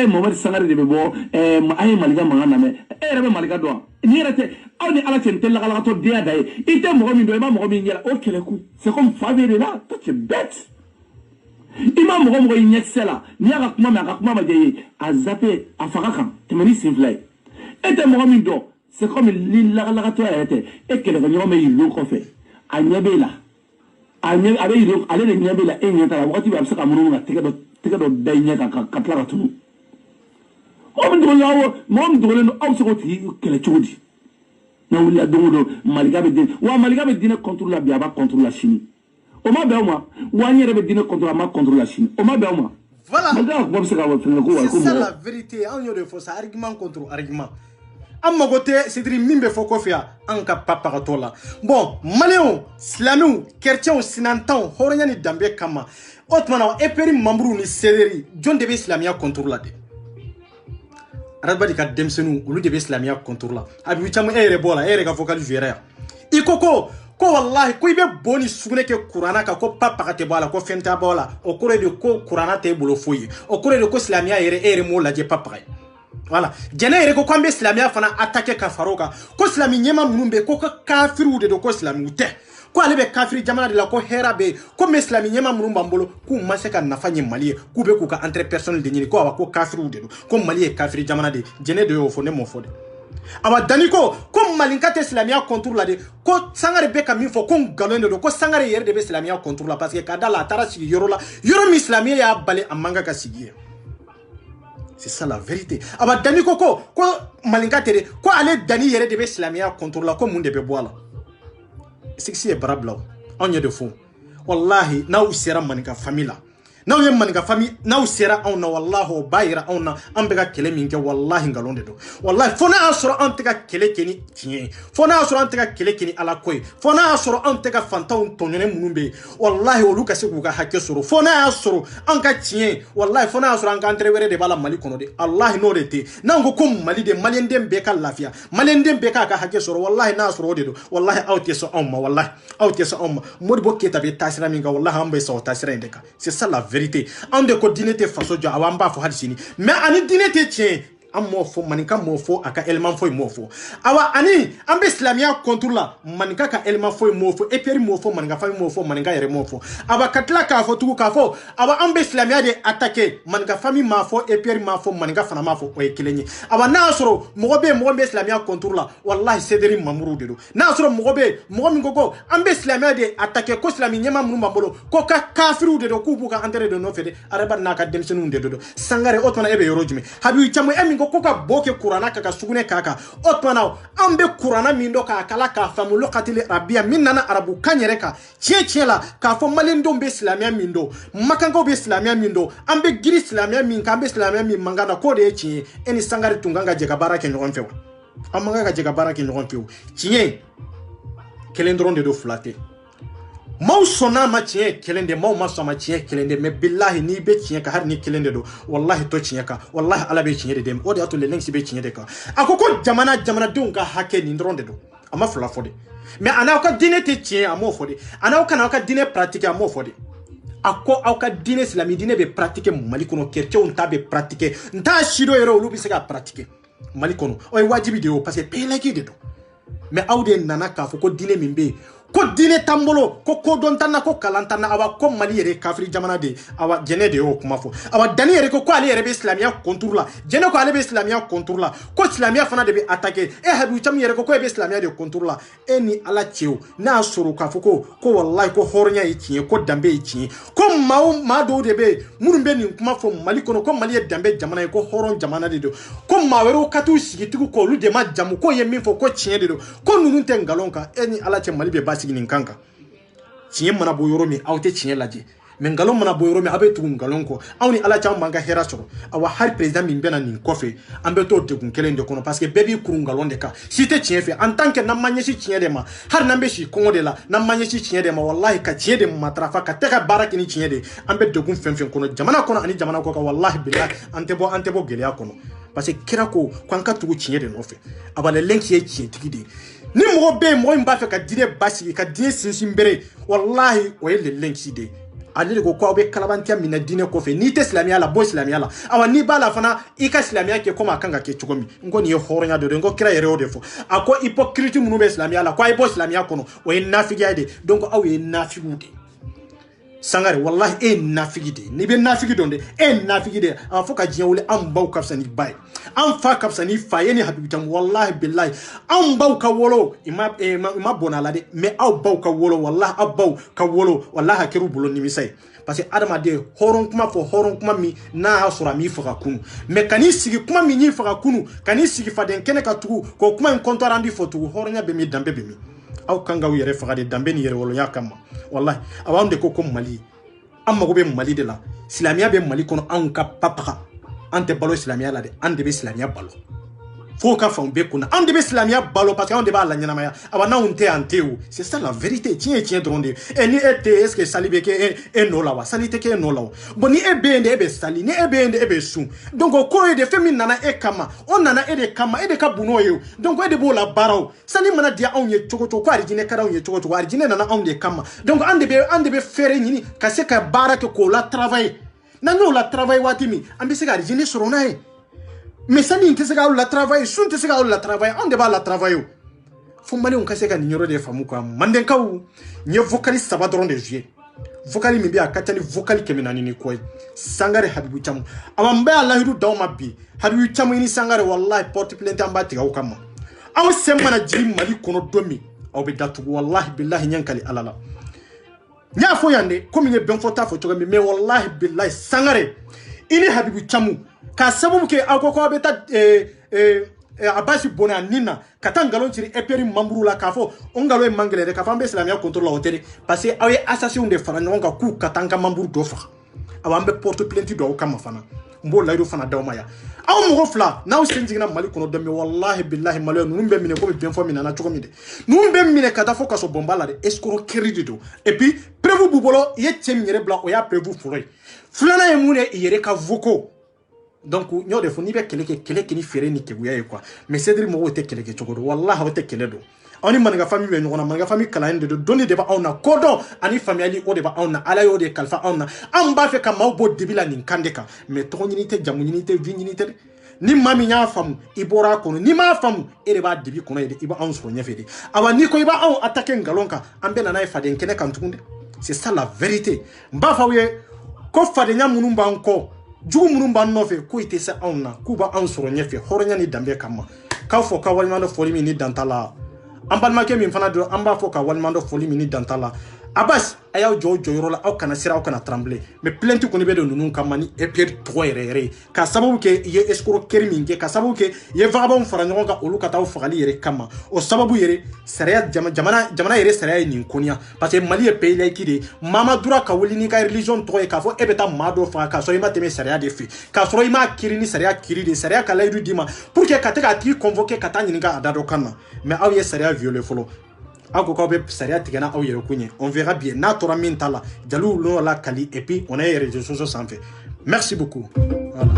Mohamed Sangare de bɛ bɔ a ye Malinka mankan lamɛn e yɛrɛ bɛ Malinka dɔn ni yɛrɛ tɛ aw ni Ala cɛ nin tɛ lakalakatɔ denya da ye i tɛ mɔgɔ min dɔn i ma mɔgɔ min yɛlɛ o kɛlɛ ku c'est comme fa bɛ de la toi tu es bête i ma mɔgɔ i ɲɛkisɛ la n'i y'a ka kuma mɛn a ka kuma ma diya i ye a zappe a faga kan tɛmɛ ni sen fila ye e tɛ mɔgɔ min dɔn c'est comme ni lakalakatɔ yɛrɛ tɛ e kɛlɛkɛɲɔgɔn bɛ yirilen kɔfɛ a ɲɛ b'e la a bɛ yirilen ale de ɲɛ b'e la e ɲɛ t'a la wagati bɛɛ a bɛ se ka munumunu ka tɛgɛ dɔ da i ɲɛ kan ka tila ka tunu mɔgɔ min dogolen don aw bɛ se k'o tigi kɛlɛ cogo di n'a wulila don o don Malinka bɛ diinɛ wa Malinka bɛ diinɛ contrôle la bi a b'a contrôle la sini o ma bɛn o ma wa n yɛrɛ bɛ diinɛ contrôle a ma contrôle la sini o ma bɛn o ma voilà c'est ça la vérité an y'o de fɔ sa argument contre argument an mago tɛ c'est-à-dire min bɛ fɔ kɔfɛ yan an ka papagatɔ la bon maliyɛnw silamɛw chrétiens sinantanw hɔrɔnya ni danbe kama o tuma na EPR membre ni CDR jɔn de bɛ silamɛya contrôle la de Arajbari ka denmisɛnninw olu de bɛ silamɛya contrôle la Habibu Thiam e yɛrɛ bɔ la e yɛrɛ ka vocal jouera yan i ko wallahi ko i bɛ bo ni sugunɛ kɛ kuranna kan ko papaga tɛ bɔ a la ko fɛn tɛ bɔ a la o kɔrɔ de ko kuranna tɛ bolo foyi ye o kɔrɔ de ko silamɛya yɛrɛ e yɛrɛ m'o lajɛ papaga ye voilà jɛnɛ yɛrɛ ko k'an bɛ silamɛya fana attaquer ka fara o kan ko silamɛ ɲɛma minnu bɛ ko kafiriw de don ko silamɛw tɛ ko ale bɛ kafiri jamana de la ko hɛrɛ bɛ yen ko mais silamɛ ɲɛma minnu b'an bolo k'u ma se ka nafa ɲɛ Mali ye k'u bɛ k'u ka intérêt personnel de ɲini ko awa ko kafiriw de don ko Mali ye kafiri jamana de ye jɛnɛ de y'o fɔ ne m'o fɔ dɛ awa Dani ko Malinka tɛ silamɛya contrôle la de ko Sangare bɛ ka min fɔ ko nkalon de don ko Sangare yɛrɛ de bɛ silamɛya contrôle la parce que ka da la a taara sigi yɔrɔ la yɔrɔ min silamɛya y'a bali a man kan ka sigi yen c'est ça la vérité awa Dani ko Malinka tɛ de ko ale Dani yɛrɛ de bɛ silamɛya contrôle la ko mun de bɛ bɔ a la siksi ye bara bila anw ye de fɔ wallahi n'aw sera Maninka famille la n'aw ye Maninka famille n'aw sera anw na wallahi o b'a yira anw na an bɛ ka kɛlɛ min kɛ wallahi nkalon de don wallahi fo n'a y'a sɔrɔ an tɛ ka kɛlɛ kɛ ni tiɲɛ ye fo n'a y'a sɔrɔ an tɛ ka kɛlɛ kɛ ni ala ko ye fo n'a y'a sɔrɔ an tɛ ka fantanw tɔɲɔnen minnu bɛ yen wallahi olu ka se k'u ka hakɛ sɔrɔ fo n'a y'a sɔrɔ an ka tiɲɛ wallahi fo n'a y'a sɔrɔ an ka intérêt wɛrɛ de b'a la Mali kɔnɔ de wallahi n'o de tɛ n'an ko Mali de maliyɛnden bɛɛ ka lafiya maliyɛnden bɛɛ k'a ka hakɛ sɔrɔ wallahi n'a y'a sɔrɔ o de don wallahi aw tɛ sɔn anw ma wallahi aw tɛ sɔn anw ma Modibo Keyita bɛ taasira min kan wallahi an bɛ sɔn o taasira in de kan c'est ça la vérité anw de ko diinɛ tɛ faso jɔ awɔ an b'a fɔ hali sini mais ani diinɛ tɛ tiɲɛ am mo fo maninka mo fo aka element fo mo fo awa ani ambe islamia contrôle la maninka ka element fo mo fo eperi mo fo maninka fa mo fo maninka yere mo fo awa katla ka fo tuku ka fo awa ambe islamia de attaquer maninka fami ma fo eperi ma fo maninka fana ma fo o ekelenye awa na soro mo be islamia contrôle la wallahi cedri mamuru de do na soro mo mi gogo ambe islamia de attaquer ko islami nyema mu mambolo ko ka kafiru de do ku bu ka enteré de no fede araba na ka demsenu de do sangare otona ebe yorojime habi chamu emi ko ka boke kurana kaka sugune kaka otona ambe kurana mindo ka kala ka famu lokatili rabia minana arabu kanyere ka chie la ka fo malendo be islamia mindo makango be islamia mindo ambe giri islamia min ka ambe islamia min mangana ko de chie eni sangare tunganga je ka barake nyon fewa amanga ka je ka barake nyon fewa chie kelendron de do flatter Mau sona ma tiye kelende mau ma soma tiye kelende me billahi ni be tiye ka har ni kelende do wallahi to tiye ka wallahi ala be tiye de dem o de ato le lengi be tiye de ka akoko jamana dunga hake ni ndronde do ama fula fode me ana ka dine te tiye amo fode ana ka na ka dine pratique amo fode ako au ka dine islami dine be pratique mali kono kerche on ta be pratique nta shido yero lu bi se ka pratique mali kono o wajibi de o parce que pelaki de do me awde nana ka fo ko dine mimbe ko dine tambolo ko don tanna ko kalantana awa ko mali yere kafiri jamana de awa jene de o kuma fo awa dani yere ko ali yere be islamia contour la jene ko ali be islamia contour la ko islamia fana de be attaquer habu cham yere ko be islamia de contour la eni ala cheo na soro ka fo ko wallahi ko hornya yi ko dambe yi ko ma do de be murumbe ni kuma fo mali kono ko mali dambe jamana ko horon jamana de do ko mawero katu sigitiku ko lu de ma jamu ko yemi fo ko chie de do ko nunu tengalonka eni ala che mali be basi ninkanka tiye mana boyoro mi awte tiye laje men galon mana boyoro mi abe tugun galon ko awni ala cha manga hera soro awa har president min bena nin kofe ambe to de kun kelen de kono parce que bebi kurun galon de ka site tiye fe en tant que na manye si tiye de ma har nambe si kongo de la na manye si tiye de ma wallahi ka tiye de matrafa ka teka baraki ni tiye de ambe de kun fen kono jamana kono ani jamana ko ka wallahi billahi antebo gelia kono parce que kira ko kwanka tugu tiye de no fe abale lenki ye tiye tigide ni mo be mo mba fe ka dire basi ka dire sinsimbere wallahi o yele lenki de ali ko ko be kalabantia mina dine ko fe ni te islamia la bo islamia la awa ni bala fana ika islamia ke koma kanga ke chugomi ngoni ye horonya de ngo kira yere o defo ako hypocrite munu be islamia la kwa ibo islamia kono o ye nafigi ade donc aw ye nafigu de sangare wallahi nafigi de ni be nafigi donde nafigi de afoka jiawle am baw kapsani bay am fa kapsani fa yeni habibitam wallahi billahi am baw ka wolo ima bonala de me aw baw ka wolo wallahi abaw ka wolo wallahi hakiru bulo ni misay parce que adama de horon kuma mi na asura mi faka kunu me kani sigi kuma mi ni faka kunu kani sigi faden kene ka tugu ko kuma en kontora ndi fotu horonya be mi dambe be mi aw kanga wi yere faka de dambe ni yere wolo yakama wallahi awam de ko mali amma go be mali de la islamia be mali kono an ka papa ante balo islamia la de ande be islamia balo fo ka fa be kuna ande be islamia balo parce que on de ba la nyana maya abana unte anteu c'est ça la vérité tien dronde et ni ete est-ce que salibe ke e no la wa salite ke no la bon ni e be ende e be sali ni e be ende e be su donc ko e de femi nana e kama on nana e de kama e de ka buno yo donc e de bo la barao sali mana dia on ye chokoto ko arjine kada on ye chokoto arjine nana on de kama donc ande be fere nyini ka se ka barake ko la travail nanyo la travail watimi ambe se ka arjine sorona e mais ça n'est pas la travail, sun te sega la travail, on débat la travail. Faut mali on kase ka numéro de famu quoi. Mandenka ou nye vocaliste ça va dron de juillet. Vocali mi bia katani vocali kemenani ni quoi. Sangare habibu chamu. Amambe Allah hidu daw mabbi. Habibu chamu ini sangare wallahi porte plainte ambati ga ukama. Aw semana jiri mali kono domi. Aw be datu wallahi billahi nyankali alala. Nya fo yande komi nye benfota fo toga mi me wallahi billahi sangare ini habibu chamu. Ka sababu ke akoko beta abasi bona nina kata ngalon tiri eperi mamburu la kafo ongalo e mangele de kafambe islamia contrôle la hôtel parce que awe assassin de fana ngonga ku katanga mamburu do fa awambe porte plainte do kama fana mbo laydo fana dawmaya aw mo gofla naw senjina mali kono do mi wallahi billahi malo numbe mine ko be benfo mina na chokomi de numbe mine kata fo kaso bombala de escroc crédito et puis prévu bubolo ye temiere bla o ya prévu fouré fulana e mune yere ka voko donc ñoo def ni be kele ni fere ni ke buya quoi mais cedri mo wote kele ke chogodo wallahi wote kele do oni man nga famille be ñona man nga famille kala inde do doni de ba ona kodo ani famille o de ba ona ala yo de kalfa ona am ba fe ka mawbo debila ni kandeka mais to ñi te jamu ñi te vi ñi te ni maa min y'a faamu i bɔra a kɔnɔ n'i m'a faamu e de b'a dibi kɔnɔ ye de i b'anw sɔrɔ ɲɛfɛ de awa n'i ko i b'anw attaquer ngalon kan an bɛ na n'a ye faden kɛnɛ kan tugun dɛ c'est ça la vérité n b'a fɔ aw ye ko fadenya minnu b'an kɔ jugu minnu b'an nɔfɛ ko i tɛ se anw na k'u b'anw sɔrɔ ɲɛfɛ hɔrɔnya ni danbe kama k'aw fɔ ka waliɲuman dɔ fɔli min ni dan t'a la an balimakɛ min fana don an b'a fɔ ka waliɲuman dɔ fɔli min ni dan t'a la Abbas a y'aw jɔ o jɔyɔrɔ la aw kana siran aw kana trembler mais plainte kɔni bɛ don ninnu kama ni EPR tɔgɔ yɛrɛ yɛrɛ ye ka sababu kɛ i ye escroquerie min kɛ ka sababu kɛ i ye vagabond fara ɲɔgɔn kan olu ka taa fagali yɛrɛ kama o sababu yɛrɛ sariya jamana yɛrɛ sariya ye nin kɔniya parce que Mali ye pays laïque de ye maa ma droit ka wuli n'i ka religion tɔgɔ ye k'a fɔ e bɛ taa maa dɔ faga k'a sɔrɔ i ma tɛmɛ sariya de fɛ k'a sɔrɔ i m'a kiri ni sariya kiri de sariya ka layidu d'i ma pour que ka tɛ k'a tigi convoquer ka taa ɲininka a da dɔ kan na mais aw ye sariya violer fɔlɔ aw ko k'aw bɛ sariya tigɛna aw yɛrɛ kun ye on verra bien n'a tora min ta la jaliw n'o la kali et puis on est réseaux sociaux sanfɛ merci beaucoup voilà